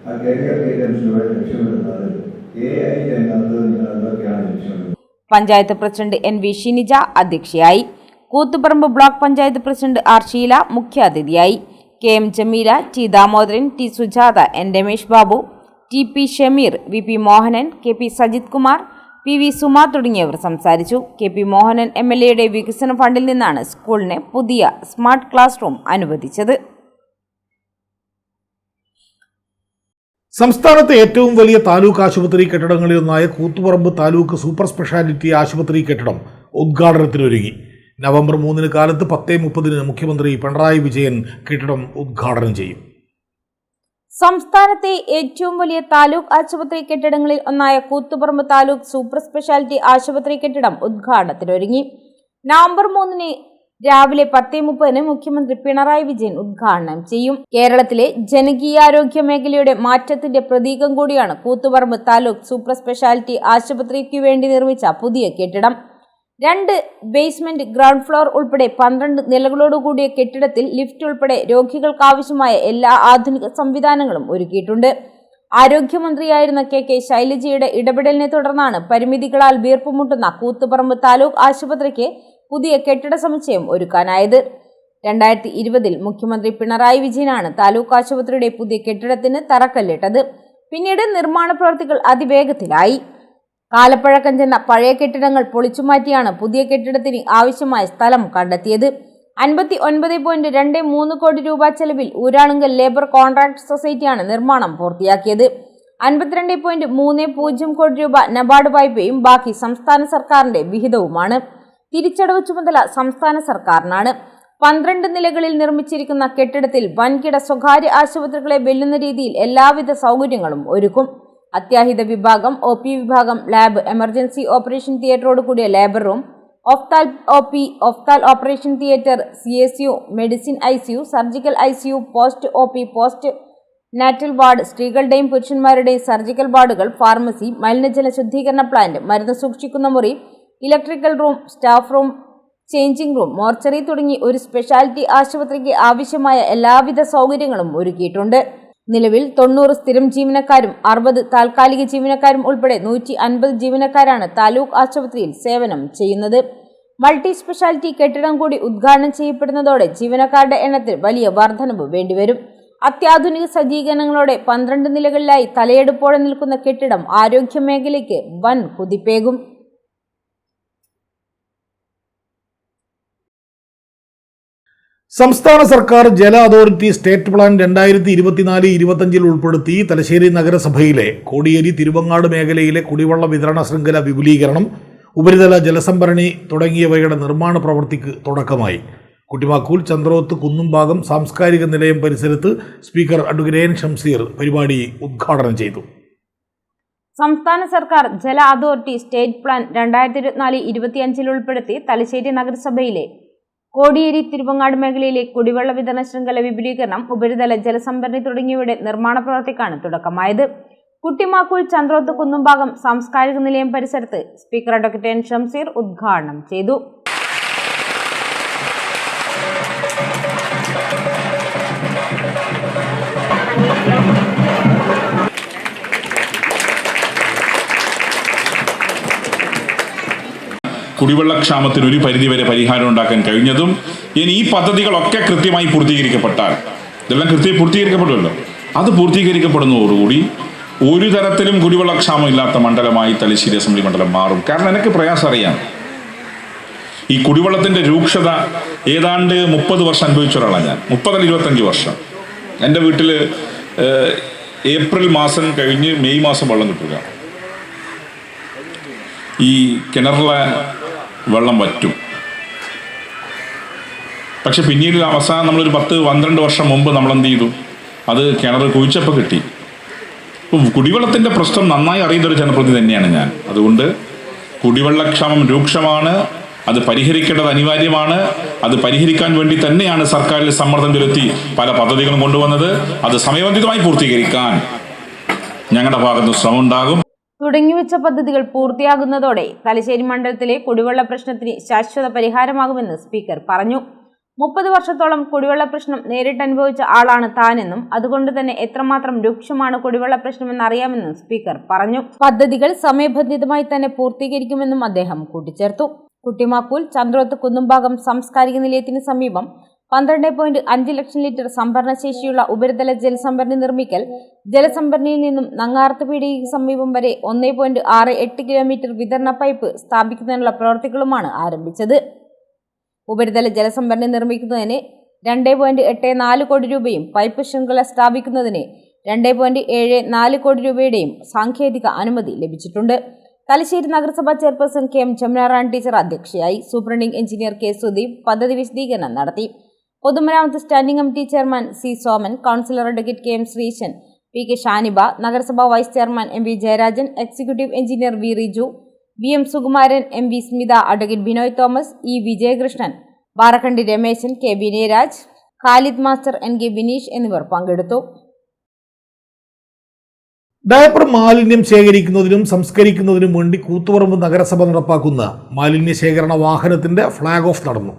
ആ കരിയർ ഗൈഡൻസിലൂടെ ലക്ഷ്യമിടുന്നത് AI രംഗത്ത് നിങ്ങൾ എന്തൊക്കെയാണ് ലക്ഷ്യമിടുന്നത്. പഞ്ചായത്ത് പ്രസിഡന്റ് NV ഷിനിജ അധ്യക്ഷയായി. Koothuparamba block panchayat president R Sheela മുഖ്യാതിഥിയായി. KM Jameela, T Damodaran, T Sujatha, N Ramesh Babu, TP. Shameer, VP. Mohanan, KP. Sajith Kumar, PV. Suma തുടങ്ങിയവർ സംസാരിച്ചു. കെ.പി. മോഹനൻ എം.എൽ.എയുടെ വികസന ഫണ്ടിൽ നിന്നാണ് സ്കൂളിന് പുതിയ സ്മാർട്ട് ക്ലാസ് റൂം അനുവദിച്ചത്. സംസ്ഥാനത്തെ ഏറ്റവും വലിയ താലൂക്ക് ആശുപത്രി കെട്ടിടങ്ങളിലൊന്നായ കൂത്തുപറമ്പ് താലൂക്ക് സൂപ്പർ സ്പെഷ്യാലിറ്റി ആശുപത്രി കെട്ടിടം ഉദ്ഘാടനത്തിനൊരുങ്ങി. നവംബർ 3 കാലത്ത് 10:30 മുഖ്യമന്ത്രി പിണറായി വിജയൻ കെട്ടിടം ഉദ്ഘാടനം ചെയ്യും. സംസ്ഥാനത്തെ ഏറ്റവും വലിയ താലൂക്ക് ആശുപത്രി കെട്ടിടങ്ങളിൽ ഒന്നായ കൂത്തുപറമ്പ് താലൂക്ക് സൂപ്പർ സ്പെഷ്യാലിറ്റി ആശുപത്രി കെട്ടിടം ഉദ്ഘാടനത്തിനൊരുങ്ങി. നവംബർ 3 രാവിലെ 10:30 മുഖ്യമന്ത്രി പിണറായി വിജയൻ ഉദ്ഘാടനം ചെയ്യും. കേരളത്തിലെ ജനകീയാരോഗ്യ മേഖലയുടെ മാറ്റത്തിന്റെ പ്രതീകം കൂടിയാണ് കൂത്തുപറമ്പ് താലൂക്ക് സൂപ്പർ സ്പെഷ്യാലിറ്റി ആശുപത്രിക്കു വേണ്ടി നിർമ്മിച്ച പുതിയ കെട്ടിടം. 2 ബേസ്മെന്റ്, ഗ്രൗണ്ട് ഫ്ലോർ ഉൾപ്പെടെ 12 നിലകളോടുകൂടിയ കെട്ടിടത്തിൽ ലിഫ്റ്റ് ഉൾപ്പെടെ രോഗികൾക്കാവശ്യമായ എല്ലാ ആധുനിക സംവിധാനങ്ങളും ഒരുക്കിയിട്ടുണ്ട്. ആരോഗ്യമന്ത്രിയായിരുന്ന കെ ശൈലജയുടെ ഇടപെടലിനെ തുടർന്നാണ് പരിമിതികളാൽ വീർപ്പുമുട്ടുന്ന കൂത്തുപറമ്പ് താലൂക്ക് ആശുപത്രിക്ക് പുതിയ കെട്ടിട സമുച്ചയം ഒരുക്കാനായത്. 2020 മുഖ്യമന്ത്രി പിണറായി വിജയനാണ് താലൂക്ക് ആശുപത്രിയുടെ പുതിയ കെട്ടിടത്തിന് തറക്കല്ലിട്ടത്. പിന്നീട് നിർമ്മാണ പ്രവൃത്തികൾ അതിവേഗത്തിലായി. കാലപ്പഴക്കം ചെന്ന പഴയ കെട്ടിടങ്ങൾ പൊളിച്ചുമാറ്റിയാണ് പുതിയ കെട്ടിടത്തിന് ആവശ്യമായ സ്ഥലം കണ്ടെത്തിയത്. 59.23 കോടി രൂപ ചെലവിൽ ഊരാളുങ്കൽ ലേബർ കോൺട്രാക്ട് സൊസൈറ്റിയാണ് നിർമ്മാണം പൂർത്തിയാക്കിയത്. 52.30 കോടി രൂപ നബാർഡ് വായ്പയും ബാക്കി സംസ്ഥാന സർക്കാരിന്റെ വിഹിതവുമാണ്. തിരിച്ചടവ് ചുമതല സംസ്ഥാന സർക്കാരിനാണ്. 12 നിലകളിൽ നിർമ്മിച്ചിരിക്കുന്ന കെട്ടിടത്തിൽ വൻകിട സ്വകാര്യ ആശുപത്രികളെ വെല്ലുന്ന രീതിയിൽ എല്ലാവിധ സൗകര്യങ്ങളും ഒരുക്കും. അത്യാഹിത വിഭാഗം, OP വിഭാഗം, ലാബ്, എമർജൻസി ഓപ്പറേഷൻ തിയേറ്ററോട് കൂടിയ labour room, ophthal OP, ophthal operation theatre, CSU, medicine ICU, surgical ICU, post OP, post natal ward, സ്ത്രീകളുടെയും പുരുഷന്മാരുടെയും സർജിക്കൽ വാർഡുകൾ, ഫാർമസി, മലിനജല ശുദ്ധീകരണ പ്ലാന്റ്, മരുന്ന് സൂക്ഷിക്കുന്ന മുറി, electrical room, staff room, changing room, mortuary തുടങ്ങി ഒരു സ്പെഷ്യാലിറ്റി ആശുപത്രിക്ക് ആവശ്യമായ എല്ലാവിധ സൗകര്യങ്ങളും ഒരുക്കിയിട്ടുണ്ട്. നിലവിൽ 90 സ്ഥിരം ജീവനക്കാരും 60 താൽക്കാലിക ജീവനക്കാരും ഉൾപ്പെടെ 150 ജീവനക്കാരാണ് താലൂക്ക് ആശുപത്രിയിൽ സേവനം ചെയ്യുന്നത്. മൾട്ടി സ്പെഷ്യാലിറ്റി കെട്ടിടം കൂടി ഉദ്ഘാടനം ചെയ്യപ്പെടുന്നതോടെ ജീവനക്കാരുടെ എണ്ണത്തിൽ വലിയ വർധനവ് വേണ്ടിവരും. അത്യാധുനിക സജ്ജീകരണങ്ങളോടെ 12 നിലകളിലായി തലയെടുപ്പോടെ നിൽക്കുന്ന കെട്ടിടം ആരോഗ്യ മേഖലയ്ക്ക് വൻ കുതിപ്പേകും. സംസ്ഥാന സർക്കാർ ജല അതോറിറ്റി സ്റ്റേറ്റ് പ്ലാൻ 2024-25 ഉൾപ്പെടുത്തി തലശ്ശേരി നഗരസഭയിലെ കോടിയേരി തിരുവങ്ങാട് മേഖലയിലെ കുടിവെള്ള വിതരണ ശൃംഖല വിപുലീകരണം, ഉപരിതല ജലസംഭരണി തുടങ്ങിയവയുടെ നിർമ്മാണ പ്രവൃത്തിക്ക് തുടക്കമായി. കുട്ടിമാക്കൂൽ, ചന്ദ്രോത്ത്, കുന്നുംഭാഗം സാംസ്കാരിക നിലയം പരിസരത്ത് സ്പീക്കർ അഡ്വക്കേറ്റ് ഷംസീർ പരിപാടി ഉദ്ഘാടനം ചെയ്തു. സംസ്ഥാന സർക്കാർ ജല അതോറിറ്റി സ്റ്റേറ്റ് പ്ലാൻ 2024-25 ഉൾപ്പെടുത്തി തലശ്ശേരി നഗരസഭയിലെ കോടിയേരി തിരുവങ്ങാട് മേഖലയിലെ കുടിവെള്ള വിതരണ ശൃംഖല വിപുലീകരണം, ഉപരിതല ജലസംഭരണി തുടങ്ങിയവയുടെ നിർമ്മാണ പ്രവൃത്തിക്കാണ് തുടക്കമായത്. കുട്ടിമാക്കൂൽ, ചന്ദ്രോത്ത്, കുന്നുംഭാഗം സാംസ്കാരിക നിലയം പരിസരത്ത് സ്പീക്കർ അഡ്വക്കേറ്റ് ഷംസീർ ഉദ്ഘാടനം ചെയ്തു. കുടിവെള്ളക്ഷാമത്തിന് ഒരു പരിധിവരെ പരിഹാരം ഉണ്ടാക്കാൻ കഴിഞ്ഞതും ഇനി ഈ പദ്ധതികളൊക്കെ കൃത്യമായി പൂർത്തീകരിക്കപ്പെട്ടാൽ, ഇതെല്ലാം കൃത്യമായി പൂർത്തീകരിക്കപ്പെടുമല്ലോ, അത് പൂർത്തീകരിക്കപ്പെടുന്നതോടുകൂടി ഒരു തരത്തിലും കുടിവെള്ളക്ഷാമം ഇല്ലാത്ത മണ്ഡലമായി തലശ്ശേരി അസംബ്ലി മണ്ഡലം മാറും. കാരണം എനിക്ക് പ്രയാസം അറിയാം. ഈ കുടിവെള്ളത്തിൻ്റെ രൂക്ഷത ഏതാണ്ട് 30 വർഷം അനുഭവിച്ച ഒരാളാണ് ഞാൻ. 30 അല്ല 25 വർഷം. എൻ്റെ വീട്ടിൽ ഏപ്രിൽ മാസം കഴിഞ്ഞ് മെയ് മാസം വെള്ളം കിട്ടുക. ഈ കിണറിലെ വെള്ളം വറ്റും. പക്ഷെ പിന്നീട് അവസാനം നമ്മളൊരു 10-12 വർഷം മുമ്പ് നമ്മളെന്ത് ചെയ്തു, അത് കിണർ കുഴിച്ചപ്പോൾ കിട്ടി. ഇപ്പം കുടിവെള്ളത്തിൻ്റെ പ്രശ്നം നന്നായി അറിയുന്നൊരു ജനപ്രതിനിധി തന്നെയാണ് ഞാൻ. അതുകൊണ്ട് കുടിവെള്ളക്ഷാമം രൂക്ഷമാണ്, അത് പരിഹരിക്കേണ്ടത് അനിവാര്യമാണ്. അത് പരിഹരിക്കാൻ വേണ്ടി തന്നെയാണ് സർക്കാരിൽ സമ്മർദ്ദം ചെലുത്തി പല പദ്ധതികളും കൊണ്ടുവന്നത്. അത് സമയബന്ധിതമായി പൂർത്തീകരിക്കാൻ ഞങ്ങളുടെ ഭാഗത്ത് ശ്രമം ഉണ്ടാകും. തുടങ്ങിവെച്ച പദ്ധതികൾ പൂർത്തിയാകുന്നതോടെ തലശ്ശേരി മണ്ഡലത്തിലെ കുടിവെള്ള പ്രശ്നത്തിന് ശാശ്വത പരിഹാരമാകുമെന്ന് സ്പീക്കർ പറഞ്ഞു. 30 വർഷത്തോളം കുടിവെള്ള പ്രശ്നം നേരിട്ടനുഭവിച്ച ആളാണ് താനെന്നും അതുകൊണ്ട് തന്നെ എത്രമാത്രം രൂക്ഷമാണ് കുടിവെള്ള പ്രശ്നമെന്നറിയാമെന്നും സ്പീക്കർ പറഞ്ഞു. പദ്ധതികൾ സമയബന്ധിതമായി തന്നെ പൂർത്തീകരിക്കുമെന്നും അദ്ദേഹം കൂട്ടിച്ചേർത്തു. കുട്ടിമാക്കൂൽ, ചന്ദ്രോത്ത്, കുന്നുംഭാഗം സാംസ്കാരിക നിലയത്തിന് സമീപം 12.5 ലക്ഷം ലിറ്റർ സംഭരണശേഷിയുള്ള ഉപരിതല ജലസംഭരണി നിർമ്മിക്കൽ, ജലസംഭരണിയിൽ നിന്നും നങ്ങാർത്ത് പീടികയ്ക്ക് സമീപം വരെ 1.68 കിലോമീറ്റർ വിതരണ പൈപ്പ് സ്ഥാപിക്കുന്നതിനുള്ള പ്രവൃത്തികളുമാണ് ആരംഭിച്ചത്. ഉപരിതല ജലസംഭരണി നിർമ്മിക്കുന്നതിന് 2.84 കോടി രൂപയും പൈപ്പ് ശൃംഖല സ്ഥാപിക്കുന്നതിന് 2.74 കോടി രൂപയുടെയും സാങ്കേതിക അനുമതി ലഭിച്ചിട്ടുണ്ട്. തലശ്ശേരി നഗരസഭാ chairperson K M Jamuna teacher അധ്യക്ഷയായി. സൂപ്രണ്ടിംഗ് എഞ്ചിനീയർ കെ സുദീപ് പദ്ധതി വിശദീകരണം നടത്തി. പൊതുമരാമത്ത് standing committee chairman C Soman, councillor advocate K M Sreesan, P K Shaniba, നഗരസഭാ vice chairman M V Jayarajan, executive engineer V Riju, V M Sukumaran, M V Smitha, advocate Binoy Thomas, E Vijayakrishnan, Barakkandi Rameshan, K Vinayaraj, Khalid master, N K Bineesh എന്നിവർ പങ്കെടുത്തു. Diaper മാലിന്യം ശേഖരിക്കുന്നതിനും സംസ്കരിക്കുന്നതിനും വേണ്ടി കൂത്തുപറമ്പ് നഗരസഭ നടപ്പാക്കുന്ന മാലിന്യ ശേഖരണ വാഹനത്തിന്റെ ഫ്ളാഗ് ഓഫ് നടന്നു.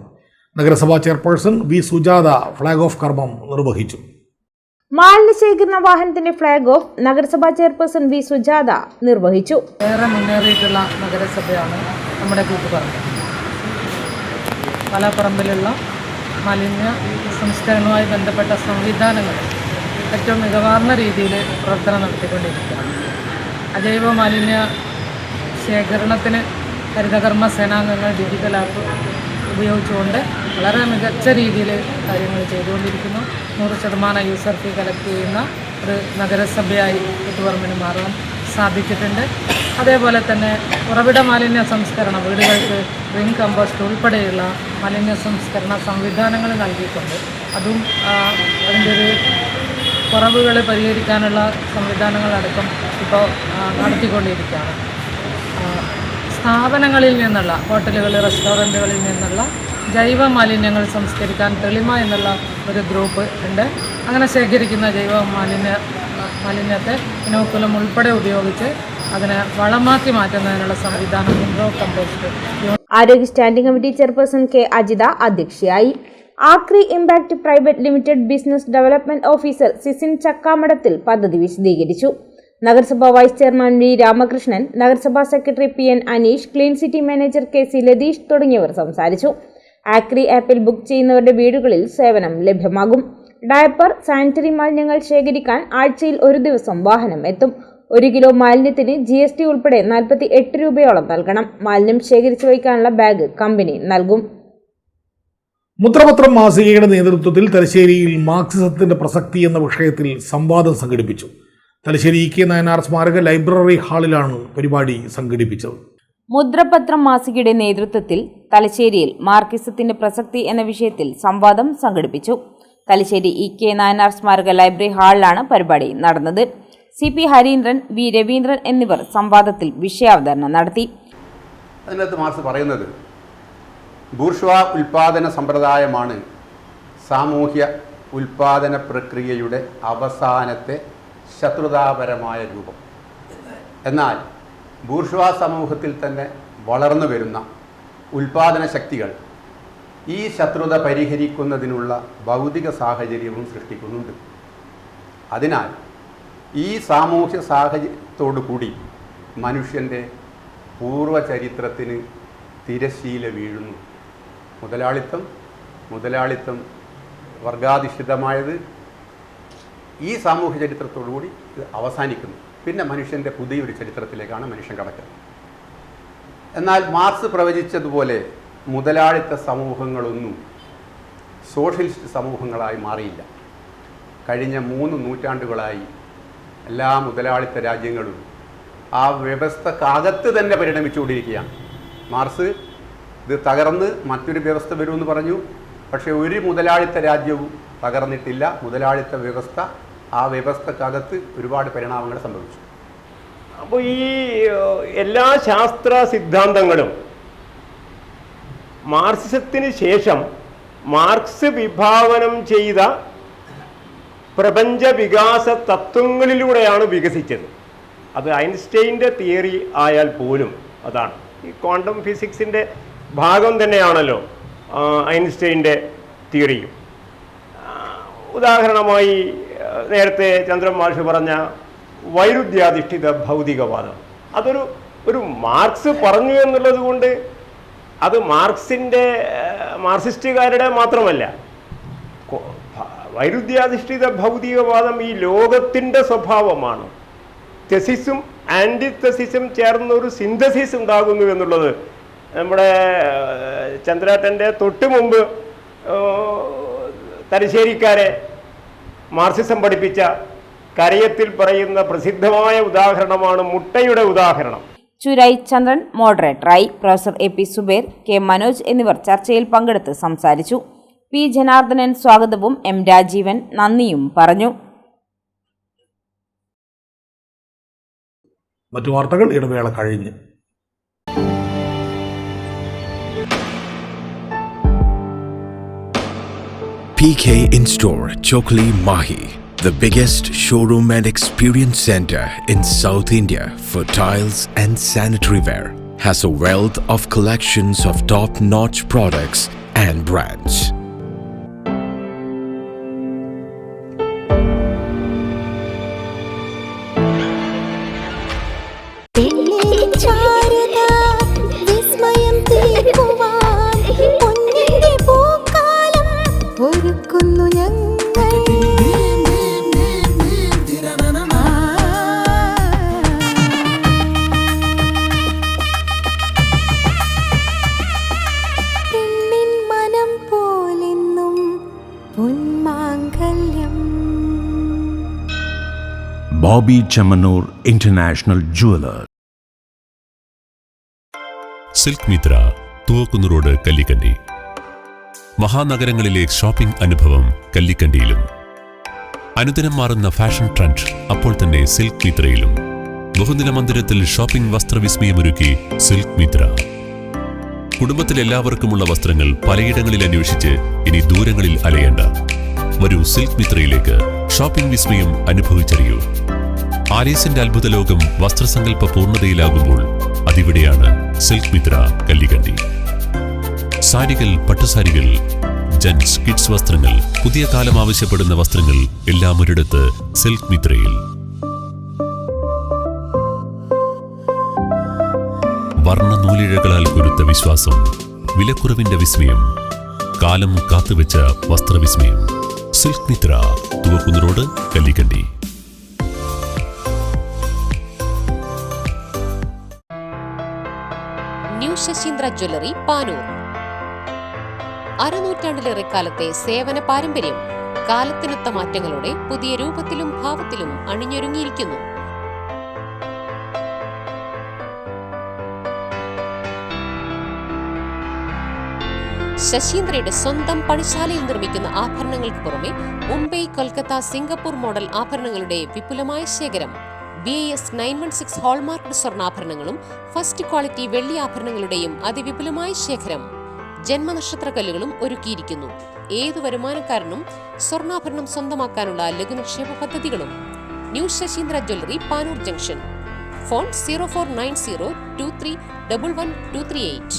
നഗരസഭാ chairperson V Sujatha flag off കർമ്മം നിർവഹിച്ചു. മാലിന്യ ശേഖരണ വാഹനത്തിന്റെ ഫ്ളാഗ് ഓഫ് നഗരസഭാ ചെയർപേഴ്സൺ വി സുജാത നിർവഹിച്ചു. ഏറെ മുന്നേറിയിട്ടുള്ള നഗരസഭയാണ് നമ്മുടെ കൂത്തുപറമ്പ്. മലപ്പറമ്പിലുള്ള മാലിന്യ സംസ്കരണവുമായി ബന്ധപ്പെട്ട സംവിധാനങ്ങൾ ഏറ്റവും മികവാർന്ന രീതിയിൽ പ്രവർത്തനം നടത്തിക്കൊണ്ടിരിക്കുകയാണ്. അജൈവ മാലിന്യ ശേഖരണത്തിന് ഹരിതകർമ്മ സേനാംഗങ്ങൾ ഡിജിറ്റൽ ആപ്പ് ഉപയോഗിച്ചുകൊണ്ട് വളരെ മികച്ച രീതിയിൽ കാര്യങ്ങൾ ചെയ്തുകൊണ്ടിരിക്കുന്നു. 100% യൂസർ ഫീ കളക്ട് ചെയ്യുന്ന ഒരു നഗരസഭയായി കൂത്തുപറമ്പിന് മാറാൻ സാധിച്ചിട്ടുണ്ട്. അതേപോലെ തന്നെ ഉറവിട മാലിന്യ സംസ്കരണം, വീടുകൾക്ക് റിംഗ് കമ്പോസ്റ്റ് ഉൾപ്പെടെയുള്ള മാലിന്യ സംസ്കരണ സംവിധാനങ്ങൾ നൽകിയിട്ടുണ്ട്. അതും അതിൻ്റെ ഒരു കുറവുകൾ പരിഹരിക്കാനുള്ള സംവിധാനങ്ങളടക്കം ഇപ്പോൾ നടത്തിക്കൊണ്ടിരിക്കുകയാണ്. സ്ഥാപനങ്ങളിൽ നിന്നുള്ള ഹോട്ടലുകൾ, റെസ്റ്റോറൻറ്റുകളിൽ നിന്നുള്ള ജൈവ മാലിന്യങ്ങൾ സംസ്കരിക്കാൻ തെളിമ എന്നുള്ള ഒരു ഗ്രൂപ്പ് ഉണ്ട്. അങ്ങനെ ശേഖരിക്കുന്ന ജൈവ മാലിന്യത്തെ ഇനോക്കുലം ഉൾപ്പെടെ ഉപയോഗിച്ച് അതിനെ വളമാക്കി മാറ്റുന്നതിനുള്ള സംവിധാനം ഇൻഡോർ കമ്പോസ്റ്റ്. ആരോഗ്യ standing committee chairperson K Ajitha അധ്യക്ഷയായി. Aakri impact private limited business development officer Sisin Chakkamadathil പദ്ധതി വിശദീകരിച്ചു. നഗരസഭാ വൈസ് ചെയർമാൻ വി രാമകൃഷ്ണൻ, നഗരസഭാ secretary P N Aneesh, clean city manager K C Latheesh തുടങ്ങിയവർ സംസാരിച്ചു. ആക്രി ആപ്പിൽ ബുക്ക് ചെയ്യുന്നവരുടെ വീടുകളിൽ സേവനം ലഭ്യമാകും. ഡയപ്പർ, സാനിറ്ററി മാലിന്യങ്ങൾ ശേഖരിക്കാൻ ആഴ്ചയിൽ ഒരു ദിവസം വാഹനം എത്തും. 1 കിലോ മാലിന്യത്തിന് GST ഉൾപ്പെടെ 48 രൂപയോളം നൽകണം. മാലിന്യം ശേഖരിച്ചു വയ്ക്കാനുള്ള ബാഗ് കമ്പനി നൽകും. മുദ്രപത്രം മാസികയുടെ നേതൃത്വത്തിൽ തലശ്ശേരിയിൽ മാർക്സിസത്തിന്റെ പ്രസക്തി എന്ന വിഷയത്തിൽ സംവാദം സംഘടിപ്പിച്ചു. തലശ്ശേരി ഇ കെ നായനാർ സ്മാരക ലൈബ്രറി ഹാളിലാണ് പരിപാടി സംഘടിപ്പിച്ചത്. മുദ്രപത്രം മാസികയുടെ നേതൃത്വത്തിൽ തലശ്ശേരിയിൽ മാർക്സിസത്തിന്റെ പ്രസക്തി എന്ന വിഷയത്തിൽ സംവാദം സംഘടിപ്പിച്ചു. തലശ്ശേരി ഇ കെ നായനാർ സ്മാരക ലൈബ്രറി ഹാളിലാണ് പരിപാടി നടന്നത്. CP ഹരീന്ദ്രൻ, വി രവീന്ദ്രൻ എന്നിവർ സംവാദത്തിൽ വിഷയാവതരണം നടത്തി. അതിനകത്ത് മാർക്സ് പറയുന്നത് ബൂർഷ്വാ ഉൽപാദന സമ്പ്രദായമാണ് സാമൂഹ്യ ഉൽപാദന പ്രക്രിയയുടെ അവസാനത്തെ ശത്രുതാപരമായ രൂപം. എന്നാൽ ബൂർഷ്വാ സമൂഹത്തിൽ തന്നെ വളർന്നു വരുന്ന ഉൽപാദന ശക്തികൾ ഈ ശത്രുത പരിഹരിക്കുന്നതിനുള്ള ഭൗതിക സാഹചര്യവും സൃഷ്ടിക്കുന്നുണ്ട്. അതിനാൽ ഈ സാമൂഹ്യ സാഹചര്യത്തോടു കൂടി മനുഷ്യൻ്റെ പൂർവചരിത്രത്തിന് തിരശ്ശീല വീഴുന്നു. മുതലാളിത്തം വർഗാധിഷ്ഠിതമായത് ഈ സാമൂഹ്യ ചരിത്രത്തോടുകൂടി ഇത് അവസാനിക്കുന്നു. പിന്നെ മനുഷ്യൻ്റെ പുതിയൊരു ചരിത്രത്തിലേക്കാണ് മനുഷ്യൻ കടക്കുന്നത്. എന്നാൽ മാർക്സ് പ്രവചിച്ചതുപോലെ മുതലാളിത്ത സമൂഹങ്ങളൊന്നും സോഷ്യലിസ്റ്റ് സമൂഹങ്ങളായി മാറിയില്ല. കഴിഞ്ഞ 3 നൂറ്റാണ്ടുകളായി എല്ലാ മുതലാളിത്ത രാജ്യങ്ങളും ആ വ്യവസ്ഥക്കകത്ത് തന്നെ പരിണമിച്ചുകൊണ്ടിരിക്കുകയാണ്. മാർക്സ് ഇത് തകർന്ന് മറ്റൊരു വ്യവസ്ഥ വരുമെന്ന് പറഞ്ഞു. പക്ഷേ ഒരു മുതലാളിത്ത രാജ്യവും തകർന്നിട്ടില്ല. മുതലാളിത്ത വ്യവസ്ഥ, ആ വ്യവസ്ഥക്കകത്ത് ഒരുപാട് പരിണാമങ്ങൾ സംഭവിച്ചു. അപ്പോൾ ഈ എല്ലാ ശാസ്ത്ര സിദ്ധാന്തങ്ങളും മാർക്സിസത്തിന് ശേഷം മാർക്സ് വിഭാവനം ചെയ്ത പ്രപഞ്ച വികാസ തത്വങ്ങളിലൂടെയാണ് വികസിച്ചത്. അത് ഐൻസ്റ്റൈൻ്റെ തിയറി ആയാൽ പോലും അതാണ്. ഈ ക്വാണ്ടം ഫിസിക്സിൻ്റെ ഭാഗം തന്നെയാണല്ലോ ഐൻസ്റ്റൈൻ്റെ തിയറിയും. ഉദാഹരണമായി നേരത്തെ ചന്ദ്രൻ മാഷ് പറഞ്ഞ വൈരുദ്ധ്യാധിഷ്ഠിത ഭൗതികവാദം, അതൊരു മാർക്സ് പറഞ്ഞു എന്നുള്ളത് കൊണ്ട് അത് മാർക്സിസ്റ്റുകാരുടെ മാത്രമല്ല, വൈരുദ്ധ്യാധിഷ്ഠിത ഭൗതികവാദം ഈ ലോകത്തിൻ്റെ സ്വഭാവമാണ്. തെസിസും ആൻറ്റിതെസിസും ചേർന്ന ഒരു സിന്തസിസ് ഉണ്ടാകുന്നു എന്നുള്ളത് നമ്മുടെ ചന്ദ്രാട്ടൻ്റെ തൊട്ട് മുമ്പ് തലശ്ശേരിക്കാരെ മാർക്സിസം പഠിപ്പിച്ച കരയത്തിൽ പറയുന്ന പ്രസിദ്ധമായ ഉദാഹരണമാണ് മുട്ടയുടെ ഉദാഹരണം. ചുരൈ ചന്ദ്രൻ മോഡറേറ്ററായി, professor AP Suber, K Manoj എന്നിവർ ചർച്ചയിൽ പങ്കെടുത്ത് സംസാരിച്ചു. P ജനാർദ്ദനൻ സ്വാഗതവും M രാജീവൻ നന്ദിയും പറഞ്ഞു. മറ്റു വാർത്തകൾ ഇടവേള കഴിഞ്ഞ്. PK In-Store Chokli Mahi, the biggest showroom and experience center in South India for tiles and sanitary ware, has a wealth of collections of top-notch products and brands. Bobby Chamanur International Jeweler. Silk Mitra, Thuvakkunnu road, Kallikkandi. മഹാനഗരങ്ങളിലെ shopping അനുഭവം കല്ലിക്കണ്ടിയിലും. അനുദിനം മാറുന്ന fashion trend അപ്പോൾ തന്നെ silk മിത്രയിലും. ബഹുനില മന്ദിരത്തിൽ shopping വസ്ത്രവിസ്മയമൊരുക്കി silk Mitra. കുടുംബത്തിലെല്ലാവർക്കുമുള്ള വസ്ത്രങ്ങൾ പലയിടങ്ങളിൽ അന്വേഷിച്ച് ഇനി ദൂരങ്ങളിൽ അലയേണ്ട. വരൂ സിൽക്ക് മിത്രയിലേക്ക്. ഷോപ്പിംഗ് വിസ്മയം അനുഭവിച്ചറിയൂ. ആലീസിന്റെ അത്ഭുത ലോകം വസ്ത്രസങ്കല്പ പൂർണ്ണതയിലാകുമ്പോൾ അതിവിടെയാണ് സിൽക്ക് മിത്ര, കല്ലിക്കണ്ടി. സാരികൾ, പട്ടുസാരികൾ, ജെന്റ്സ്, കിഡ്സ് വസ്ത്രങ്ങൾ, പുതിയ കാലം ആവശ്യപ്പെടുന്ന വസ്ത്രങ്ങൾ എല്ലാം ഒരിടത്ത് സിൽക്ക് മിത്രയിൽ. വർണ്ണ നൂലിഴകളാൽ കുരുത്ത വിശ്വാസം, വിലക്കുറവിന്റെ വിസ്മയം, കാലം കാത്തുവെച്ച വസ്ത്രവിസ്മയം. Silk Mitra, Thuvakkunnu road, Kallikkandi. New Sasheendra jewellery, Panoor. അരനൂറ്റാണ്ടിലേറെ കാലത്തെ സേവന പാരമ്പര്യം കാലത്തിനൊത്ത മാറ്റങ്ങളോടെ പുതിയ രൂപത്തിലും ഭാവത്തിലും അണിഞ്ഞൊരുങ്ങിയിരിക്കുന്നു. ശശീന്ദ്രയുടെ സ്വന്തം പണിശാലയിൽ നിർമ്മിക്കുന്ന ആഭരണങ്ങൾക്ക് പുറമെ മുംബൈ, കൊൽക്കത്ത, സിംഗപ്പൂർ മോഡൽ ആഭരണങ്ങളുടെ വിപുലമായ ശേഖരം. BIS 916 ഹോൾമാർക്ക്ഡ് സ്വർണ്ണാഭരണങ്ങളും ഫസ്റ്റ് ക്വാളിറ്റി വെള്ളി ആഭരണങ്ങളുടെയും അതിവിപുലമായ ശേഖരം. ജന്മനക്ഷത്രക്കല്ലുകളും ഒരുക്കിയിരിക്കുന്നു. ഏതു വരുമാനക്കാരനും സ്വർണ്ണാഭരണം സ്വന്തമാക്കാനുള്ള ലഘുനിക്ഷേപ പദ്ധതികളും. New Sasheendra jewellery, Panoor junction. Phone 049023112238.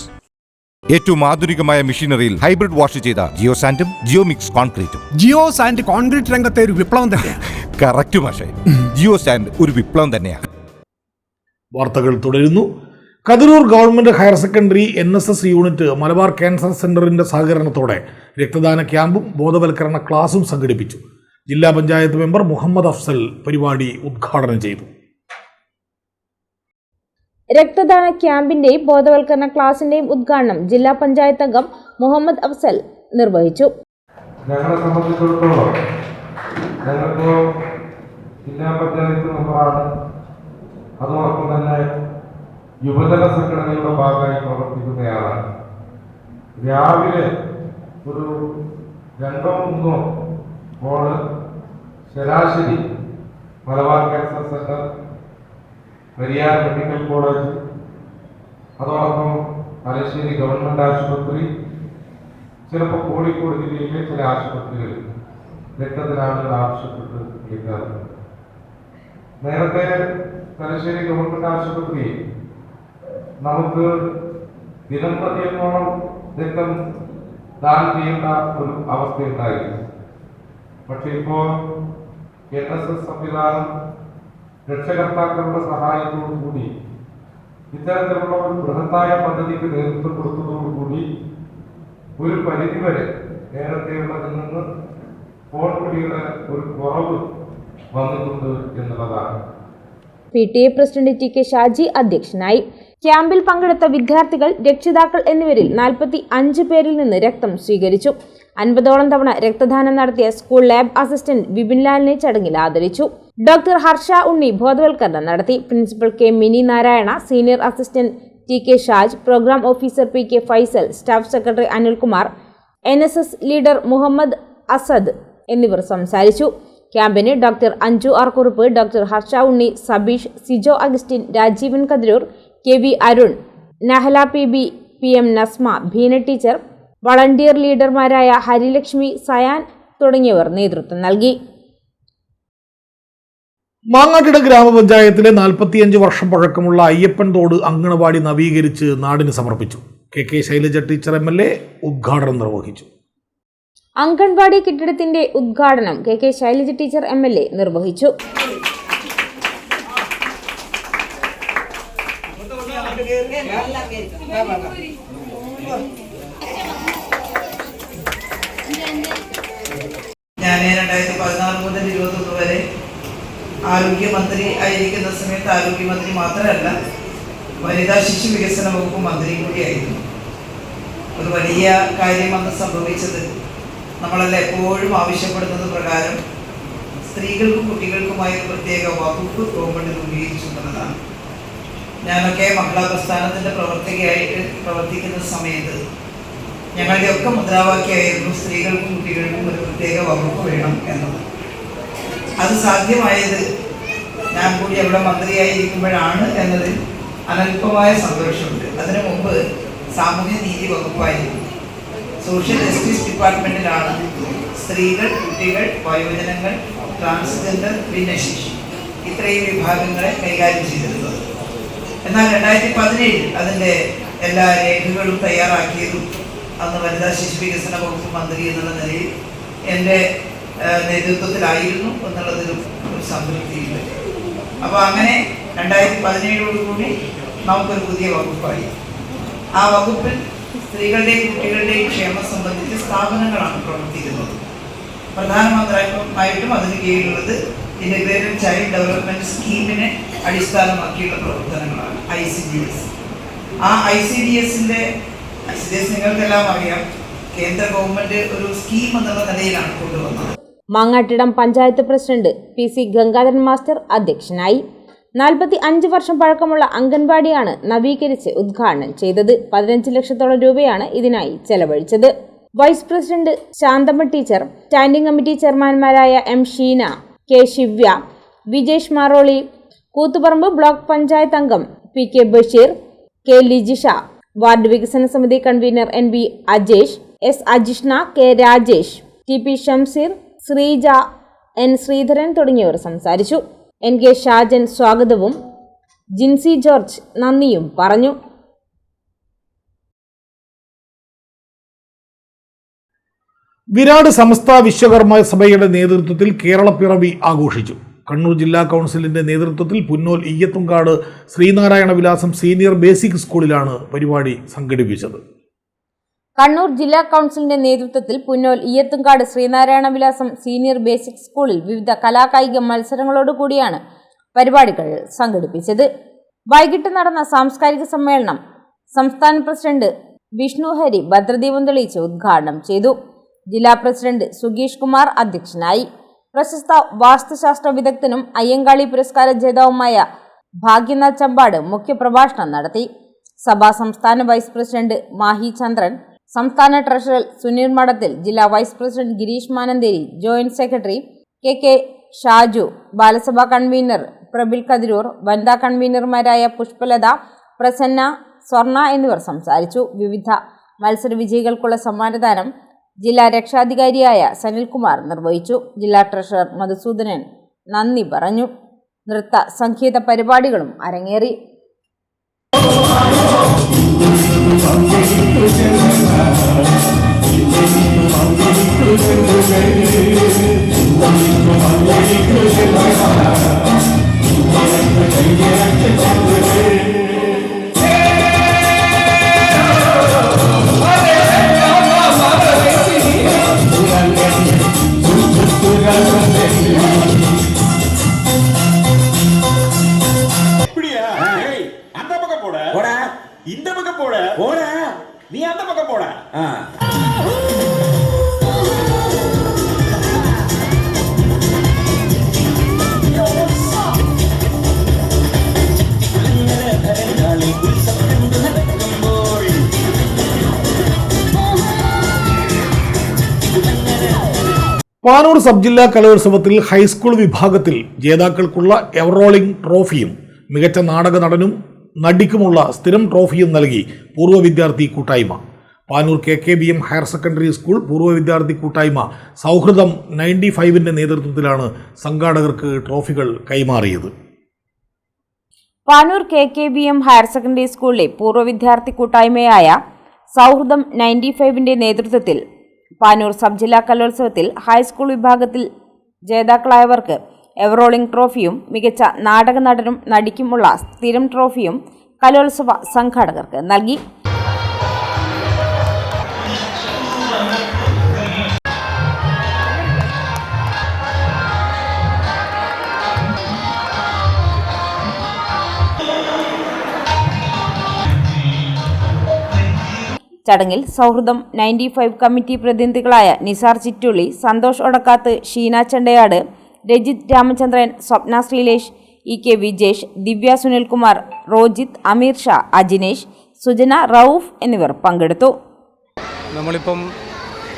ഏറ്റവും ആധുനികമായ മെഷീനറിയിൽ ഹൈബ്രിഡ് വാഷ് ചെയ്ത ജിയോ സാൻഡും ജിയോ മിക്സ് കോൺക്രീറ്റും. ജിയോ സാൻഡ് കോൺക്രീറ്റ് രംഗത്തെ ഒരു വിപ്ലവം തന്നെയാണ്. കറക്റ്റ് മാഷേ, ജിയോ സാൻഡ് ഒരു വിപ്ലവം തന്നെയാണ്. വാർത്തകൾ തുടരുന്നു. Kathiroor government higher secondary NSS unit Malabar cancer സെന്ററിന്റെ സഹകരണത്തോടെ രക്തദാന ക്യാമ്പും ബോധവൽക്കരണ ക്ലാസും സംഘടിപ്പിച്ചു. ജില്ലാ പഞ്ചായത്ത് മെമ്പർ മുഹമ്മദ് അഫ്സൽ പരിപാടി ഉദ്ഘാടനം ചെയ്തു. രക്തദാന ക്യാമ്പിന്റെയും ബോധവൽക്കരണ ക്ലാസിന്റെയും ഉദ്ഘാടനം ജില്ലാ പഞ്ചായത്ത് അംഗം മുഹമ്മദ് അഫ്സൽ നിർവഹിച്ചു. ഞങ്ങളെ സംബന്ധിച്ചിടത്തോളം ഞങ്ങൾക്ക് ജില്ലാ പഞ്ചായത്ത് മെമ്പറാണ്, അതോടൊപ്പം തന്നെ യുവജന സംഘടനയുടെ ഭാഗമായി പ്രവർത്തിക്കുന്നയാളാണ്. രാവിലെ ഒരു 2-3 കോള് ശരാശരി Malabar cancer centre, Periyar medical college, അതോടൊപ്പം തലശ്ശേരി ഗവൺമെന്റ് ആശുപത്രി, ചിലപ്പോൾ കോഴിക്കോട് ജില്ലയിലെ ചില ആശുപത്രികളിൽ രക്തദാനം ആവശ്യപ്പെട്ട് വിളിക്കാറുണ്ട്. നേരത്തെ തലശ്ശേരി ഗവൺമെന്റ് ആശുപത്രിയിൽ നമുക്ക് ദിനംപ്രതിയോളം രക്തം ദാനം ചെയ്യേണ്ട ഒരു അവസ്ഥയുണ്ടായിരുന്നു. പക്ഷെ ഇപ്പോൾ NSS സംവിധാനം രക്ഷകർത്താക്കളുടെ സഹായത്തോടുകൂടി ഇത്തരത്തിലുള്ള ഒരു ബൃഹത്തായ പദ്ധതിക്ക് നേതൃത്വം കൊടുത്തതോടുകൂടി ഒരു പരിധിവരെ നേരത്തെയുള്ളതിൽ നിന്ന് പോർക്കുടിയുടെ ഒരു കുറവ് വന്നിട്ടുണ്ട് എന്നുള്ളതാണ്. PTA president T K Shaji അധ്യക്ഷനായി. ക്യാമ്പിൽ പങ്കെടുത്ത വിദ്യാർത്ഥികൾ, രക്ഷിതാക്കൾ എന്നിവരിൽ 45 പേരിൽ നിന്ന് രക്തം സ്വീകരിച്ചു. 50ഓളം തവണ രക്തദാനം നടത്തിയ സ്കൂൾ ലാബ് അസിസ്റ്റന്റ് വിപിൻ ലാലിനെ ചടങ്ങിൽ ആദരിച്ചു. ഡോക്ടർ ഹർഷ ഉണ്ണി ബോധവൽക്കരണം നടത്തി. Principal K Mini Narayana, senior assistant T K Shaj, program officer P K Faisal, staff secretary Anilkumar, NSS leader Muhammad Asad എന്നിവർ സംസാരിച്ചു. ക്യാമ്പിന് doctor Anju R Kurup, doctor Harsha Unni, Sabeesh, Sijo Augustine, Rajeevan Kathiroor, KV Arun, Nahala PB, PM Nasma, Bheena teacher, volunteer ലീഡർമാരായ ഹരിലക്ഷ്മി, സയാൻ തുടങ്ങിയവർ നേതൃത്വം നൽകി. മാങ്ങാട്ടിട ഗ്രാമപഞ്ചായത്തിലെ 45 വർഷം പഴക്കമുള്ള അയ്യപ്പൻ തോട് അങ്കണവാടി നവീകരിച്ച് നാടിന് സമർപ്പിച്ചു. KK ശൈലജ ടീച്ചർ MLA ഉദ്ഘാടനം നിർവഹിച്ചു. അംഗൻവാടി കെട്ടിടത്തിന്റെ ഉദ്ഘാടനം KK ശൈലജ ടീച്ചർ MLA നിർവഹിച്ചു. ഞാൻ 2016 മുതൽ 21 വരെ ആരോഗ്യമന്ത്രി ആയിരിക്കുന്ന സമയത്ത് ആരോഗ്യമന്ത്രി മാത്രമല്ല, വനിതാ ശിശു വികസന വകുപ്പ് മന്ത്രി കൂടിയായിരുന്നു. ഒരു വലിയ കാര്യം അന്ന് സംഭവിച്ചത്, നമ്മളെല്ലാം എപ്പോഴും ആവശ്യപ്പെടുന്നത് പ്രകാരം സ്ത്രീകൾക്കും കുട്ടികൾക്കുമായി ഒരു പ്രത്യേക വകുപ്പ് ഗവൺമെന്റ് രൂപീകരിച്ചിട്ടുള്ളതാണ്. ഞാനൊക്കെ മഹിളാ പ്രസ്ഥാനത്തിൻ്റെ പ്രവർത്തകയായിട്ട് പ്രവർത്തിക്കുന്ന സമയത്ത് ഞങ്ങളുടെയൊക്കെ മുദ്രാവാക്യമായിരുന്നു സ്ത്രീകൾക്കും കുട്ടികൾക്കും ഒരു പ്രത്യേക വകുപ്പ് വേണം എന്നത്. അത് സാധ്യമായത് ഞാൻ കൂടി അവിടെ മന്ത്രിയായിരിക്കുമ്പോഴാണ് എന്നതിൽ അനൽപമായ സന്തോഷമുണ്ട്. അതിനു മുമ്പ് സാമൂഹ്യ നീതി വകുപ്പായിരുന്നു. സോഷ്യൽ ജസ്റ്റിസ് ഡിപ്പാർട്ട്മെൻറ്റിലാണ് സ്ത്രീകൾ, കുട്ടികൾ, വയോജനങ്ങൾ, ട്രാൻസ്ജെൻഡർ, ഭിന്നശേഷി ഇത്രയും വിഭാഗങ്ങളെ കൈകാര്യം ചെയ്തിരുന്നത്. എന്നാൽ 2017 അതിൻ്റെ എല്ലാ രേഖകളും തയ്യാറാക്കിയതും അന്ന് വനിതാ ശിശു വികസന വകുപ്പ് മന്ത്രി എന്നുള്ള നിലയിൽ എൻ്റെ നേതൃത്വത്തിലായിരുന്നു എന്നുള്ളതിലും ഒരു സംതൃപ്തിയുണ്ട്. അപ്പോൾ അങ്ങനെ 2017 നമുക്കൊരു പുതിയ വകുപ്പായി. ആ വകുപ്പിൽ സ്ത്രീകളുടെയും കുട്ടികളുടെയും ക്ഷേമം സംബന്ധിച്ച് സ്ഥാപനങ്ങളാണ് പ്രവർത്തിക്കുന്നത്. പ്രധാനമന്ത്രിയായിട്ടും അതിന് കീഴിലുള്ളത് ഇൻ്റഗ്രേറ്റഡ് ചൈൽഡ് ഡെവലപ്മെൻറ്റ് സ്കീമിനെ അടിസ്ഥാനമാക്കിയുള്ള പ്രവർത്തനങ്ങളാണ് ICDS. ആ ICDSൻ്റെ നിങ്ങൾക്കെല്ലാം അറിയാം, കേന്ദ്ര ഗവൺമെൻറ് ഒരു സ്കീം എന്നുള്ള നിലയിലാണ് കൊണ്ടുവന്നത്. Mangattidam panchayat president PC Gangadharan master അധ്യക്ഷനായി. 45 വർഷം പഴക്കമുള്ള അംഗൻവാടിയാണ് നവീകരിച്ച് ഉദ്ഘാടനം ചെയ്തത്. 15 ലക്ഷത്തോളം രൂപയാണ് ഇതിനായി ചെലവഴിച്ചത്. Vice president Shanthamma teacher, standing committee ചെയർമാൻമാരായ M Sheena, K Shivya, Vijesh Maroli, Koothuparamba block panchayat അംഗം PK Basheer, K Lijisha, ward വികസന സമിതി convener NB Ajesh, S Ajishna, K Rajesh, TP Shamseer, Sreeja, N Sreedharan തുടങ്ങിയവർ സംസാരിച്ചു. NK ഷാജൻ സ്വാഗതവും ജിൻസി ജോർജ് നന്ദിയും പറഞ്ഞു. വിരാട് സമസ്ത വിശ്വകർമ്മ സഭയുടെ നേതൃത്വത്തിൽ കേരളപ്പിറവി ആഘോഷിച്ചു. കണ്ണൂർ ജില്ലാ കൗൺസിലിന്റെ നേതൃത്വത്തിൽ പുന്നോൽ ഇയ്യത്തുംകാട് ശ്രീനാരായണ വിലാസം സീനിയർ ബേസിക് സ്കൂളിലാണ് പരിപാടി സംഘടിപ്പിച്ചത്. കണ്ണൂർ ജില്ലാ കൗൺസിലിന്റെ നേതൃത്വത്തിൽ പുന്നോൽ ഇയ്യത്തുംകാട് ശ്രീനാരായണ വിലാസം സീനിയർ ബേസിക് സ്കൂളിൽ വിവിധ കലാകായിക മത്സരങ്ങളോടുകൂടിയാണ് പരിപാടികൾ സംഘടിപ്പിച്ചത്. വൈകിട്ട് നടന്ന സാംസ്കാരിക സമ്മേളനം സംസ്ഥാന പ്രസിഡന്റ് വിഷ്ണു ഹരി ഭദ്രദീപം തെളിയിച്ച് ഉദ്ഘാടനം ചെയ്തു. ജില്ലാ പ്രസിഡന്റ് സുഗീഷ് കുമാർ അധ്യക്ഷനായി. പ്രശസ്ത വാസ്തുശാസ്ത്ര വിദഗ്ധനും അയ്യങ്കാളി പുരസ്കാര ജേതാവുമായ ഭാഗ്യനാഥ് ചമ്പാട് മുഖ്യപ്രഭാഷണം നടത്തി. സഭാ സംസ്ഥാന വൈസ് പ്രസിഡന്റ് മാഹി ചന്ദ്രൻ, സംസ്ഥാന ട്രഷറർ സുനിൽ മഠത്തിൽ, ജില്ലാ vice president Gireesh Manantheri, joint secretary KK Shaju, ബാലസഭാ കൺവീനർ പ്രബിൽ കതിരൂർ, വനിതാ കൺവീനർമാരായ പുഷ്പലത, പ്രസന്ന, സ്വർണ എന്നിവർ സംസാരിച്ചു. വിവിധ മത്സര വിജയികൾക്കുള്ള സമ്മാനദാനം ജില്ലാ രക്ഷാധികാരിയായ സനിൽകുമാർ നിർവഹിച്ചു. ജില്ലാ ട്രഷറർ മധുസൂദനൻ നന്ദി പറഞ്ഞു. നൃത്ത സംഗീത പരിപാടികളും അരങ്ങേറി. പാനൂർ സബ് ജില്ലാ കലോത്സവത്തിൽ ഹൈസ്കൂൾ വിഭാഗത്തിൽ ജേതാക്കൾക്കുള്ള എവറോളിംഗ് ട്രോഫിയും മികച്ച നാടക നടനും നടിക്കുമുള്ള സ്ഥിരം ട്രോഫിയും നൽകി പൂർവ്വ വിദ്യാർത്ഥി കൂട്ടായ്മ. Panoor KKBM higher secondary school പൂർവ്വ വിദ്യാർത്ഥി കൂട്ടായ്മ സൗഹൃദം 95ന്റെ നേതൃത്വത്തിലാണ് സംഘാടകർക്ക് ട്രോഫികൾ കൈമാറിയത്. പാനൂർ KKBM ഹയർ സെക്കൻഡറി സ്കൂളിലെ പൂർവ്വ വിദ്യാർത്ഥി കൂട്ടായ്മയായ സൗഹൃദം 95ന്റെ നേതൃത്വത്തിൽ പാനൂർ സബ് ജില്ലാ കലോത്സവത്തിൽ ഹൈസ്കൂൾ വിഭാഗത്തിൽ ജേതാക്കളായവർക്ക് എവറോളിംഗ് ട്രോഫിയും മികച്ച നാടക നടനും നടിക്കുമുള്ള സ്ഥിരം ട്രോഫിയും കലോത്സവ സംഘാടകർക്ക് നൽകി. ചടങ്ങിൽ സൗഹൃദം 95 കമ്മിറ്റി പ്രതിനിധികളായ നിസാർ ചിറ്റുള്ളി, സന്തോഷ് ഒടക്കാത്ത്, ഷീന ചെണ്ടയാട്, രജിത് രാമചന്ദ്രൻ, സ്വപ്ന ശ്രീലേഷ്, EK വിജേഷ്, ദിവ്യ സുനിൽകുമാർ, റോജിത്ത്, അമീർ ഷാ, അജിനേഷ്, സുജന, റൌഫ് എന്നിവർ പങ്കെടുത്തു. നമ്മളിപ്പം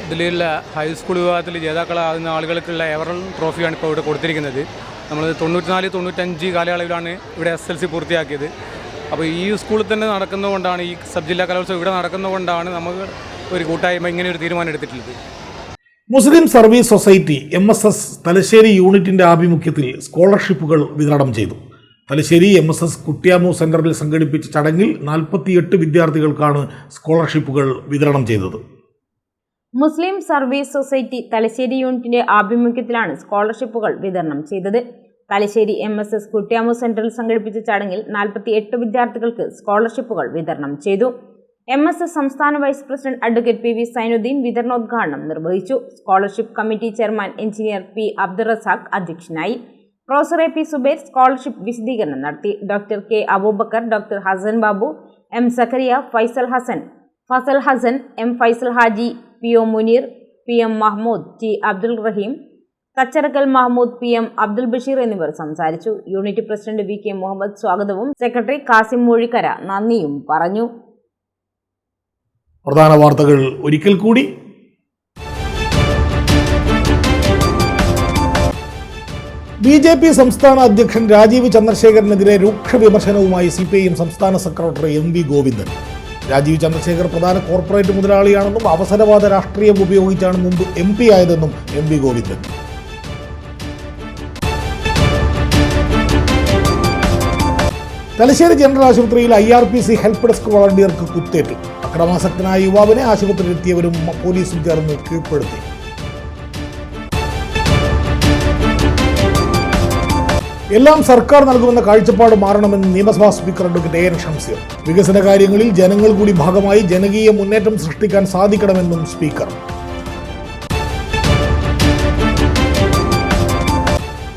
ഇതിലുള്ള ഹൈസ്കൂൾ വിഭാഗത്തിൽ ജേതാക്കളാകുന്ന ആളുകൾക്കുള്ള എവറൽ ട്രോഫിയാണ് ഇപ്പോൾ ഇവിടെ കൊടുത്തിരിക്കുന്നത്. നമ്മൾ 94-95 കാലയളവിലാണ് ഇവിടെ SLC പൂർത്തിയാക്കിയത്. അപ്പോൾ ഈ സ്കൂളിൽ തന്നെ നടക്കുന്നതുകൊണ്ടാണ്, ഈ സബ് ജില്ലാ കലോത്സവം ഇവിടെ നടക്കുന്നതുകൊണ്ടാണ് നമുക്ക് ഒരു കൂട്ടായ്മ ഇങ്ങനെ ഒരു തീരുമാനം എടുത്തിട്ടുള്ളത്. മുസ്ലിം സർവീസ് സൊസൈറ്റി MSS തലശ്ശേരി യൂണിറ്റിന്റെ ആഭിമുഖ്യത്തിൽ സ്കോളർഷിപ്പുകൾ വിതരണം ചെയ്തു. തലശ്ശേരി MSS കുട്ടിയാമു സെന്ററിൽ സംഘടിപ്പിച്ച ചടങ്ങിൽ 48 വിദ്യാർത്ഥികൾക്കാണ് സ്കോളർഷിപ്പുകൾ വിതരണം ചെയ്തത്. മുസ്ലിം സർവീസ് സൊസൈറ്റി തലശ്ശേരി യൂണിറ്റിന്റെ ആഭിമുഖ്യത്തിലാണ് സ്കോളർഷിപ്പുകൾ വിതരണം ചെയ്തത്. തലശ്ശേരി MSS കുട്ടിയാമു സെന്ററിൽ സംഘടിപ്പിച്ച ചടങ്ങിൽ 48 വിദ്യാർത്ഥികൾക്ക് സ്കോളർഷിപ്പുകൾ വിതരണം ചെയ്തു. MSS സംസ്ഥാന vice president advocate PV Sainuddin വിതരണോദ്ഘാടനം നിർവഹിച്ചു. Scholarship committee chairman engineer P Abdul Razak അധ്യക്ഷനായി. പ്രൊഫസർ AP സുബൈർ സ്കോളർഷിപ്പ് വിശദീകരണം നടത്തി. Doctor K Aboobacker, doctor Hassan Babu, M Zakariya, Faisal Hassan, M Faisal Haji, PO Muneer, PM Mahmood, T Abdul Raheem, Kacharakkal Mahmood, PM Abdul Basheer എന്നിവർ സംസാരിച്ചു. യൂണിറ്റ് പ്രസിഡന്റ് VK മുഹമ്മദ് സ്വാഗതവും സെക്രട്ടറി കാസിം മൂഴിക്കര നന്ദിയും പറഞ്ഞു. പ്രധാന വാർത്തകൾ ഒരിക്കൽ കൂടി. BJP സംസ്ഥാന അധ്യക്ഷൻ രാജീവ് ചന്ദ്രശേഖരനെതിരെ രൂക്ഷ വിമർശനവുമായി CPIM സംസ്ഥാന സെക്രട്ടറി MV ഗോവിന്ദൻ. രാജീവ് ചന്ദ്രശേഖർ പ്രധാന കോർപ്പറേറ്റ് മുതലാളിയാണെന്നും അവസരവാദ രാഷ്ട്രീയം ഉപയോഗിച്ചാണ് മുമ്പ് MP ആയതെന്നും MV Govindan. Thalassery general ആശുപത്രിയിൽ IRPC ഹെൽപ്പ് ഡെസ്ക് വളണ്ടിയർക്ക് കുത്തേറ്റു. അക്രമാസക്തനായ യുവാവിനെ ആശുപത്രിയിലെത്തിയവരും പോലീസും ചേർന്ന് കീഴ്പ്പെടുത്തി. എല്ലാം സർക്കാർ നൽകുമെന്ന കാഴ്ചപ്പാട് മാറണമെന്ന് നിയമസഭാ സ്പീക്കർ അഡ്വക്കേറ്റ് AN ഷംസീർ. വികസന കാര്യങ്ങളിൽ ജനങ്ങൾ കൂടി ഭാഗമായി ജനകീയ മുന്നേറ്റം സൃഷ്ടിക്കാൻ സാധിക്കണമെന്നും സ്പീക്കർ.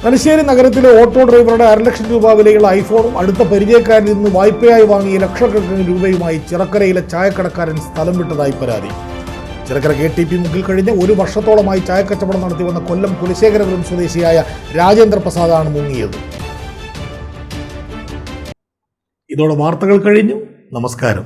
തലശ്ശേരി നഗരത്തിലെ ഓട്ടോ ഡ്രൈവറുടെ 1.5 ലക്ഷം രൂപ വിലയുള്ള ഐഫോണും അടുത്ത പരിചയക്കാരിൽ നിന്ന് വായ്പയായി വാങ്ങിയ ലക്ഷക്കണക്കിന് രൂപയുമായി ചിറക്കരയിലെ ചായക്കടക്കാരൻ സ്ഥലം വിട്ടതായി പരാതി. ചിറക്കര KTP മുക്കിൽ കഴിഞ്ഞ 1 വർഷത്തോളമായി ചായക്കച്ചവടം നടത്തി വന്ന കൊല്ലം കുലശേഖരപുരം സ്വദേശിയായ രാജേന്ദ്ര പ്രസാദാണ് മുങ്ങിയത്. ഇതോടെ വാർത്തകൾ കഴിഞ്ഞു. നമസ്കാരം.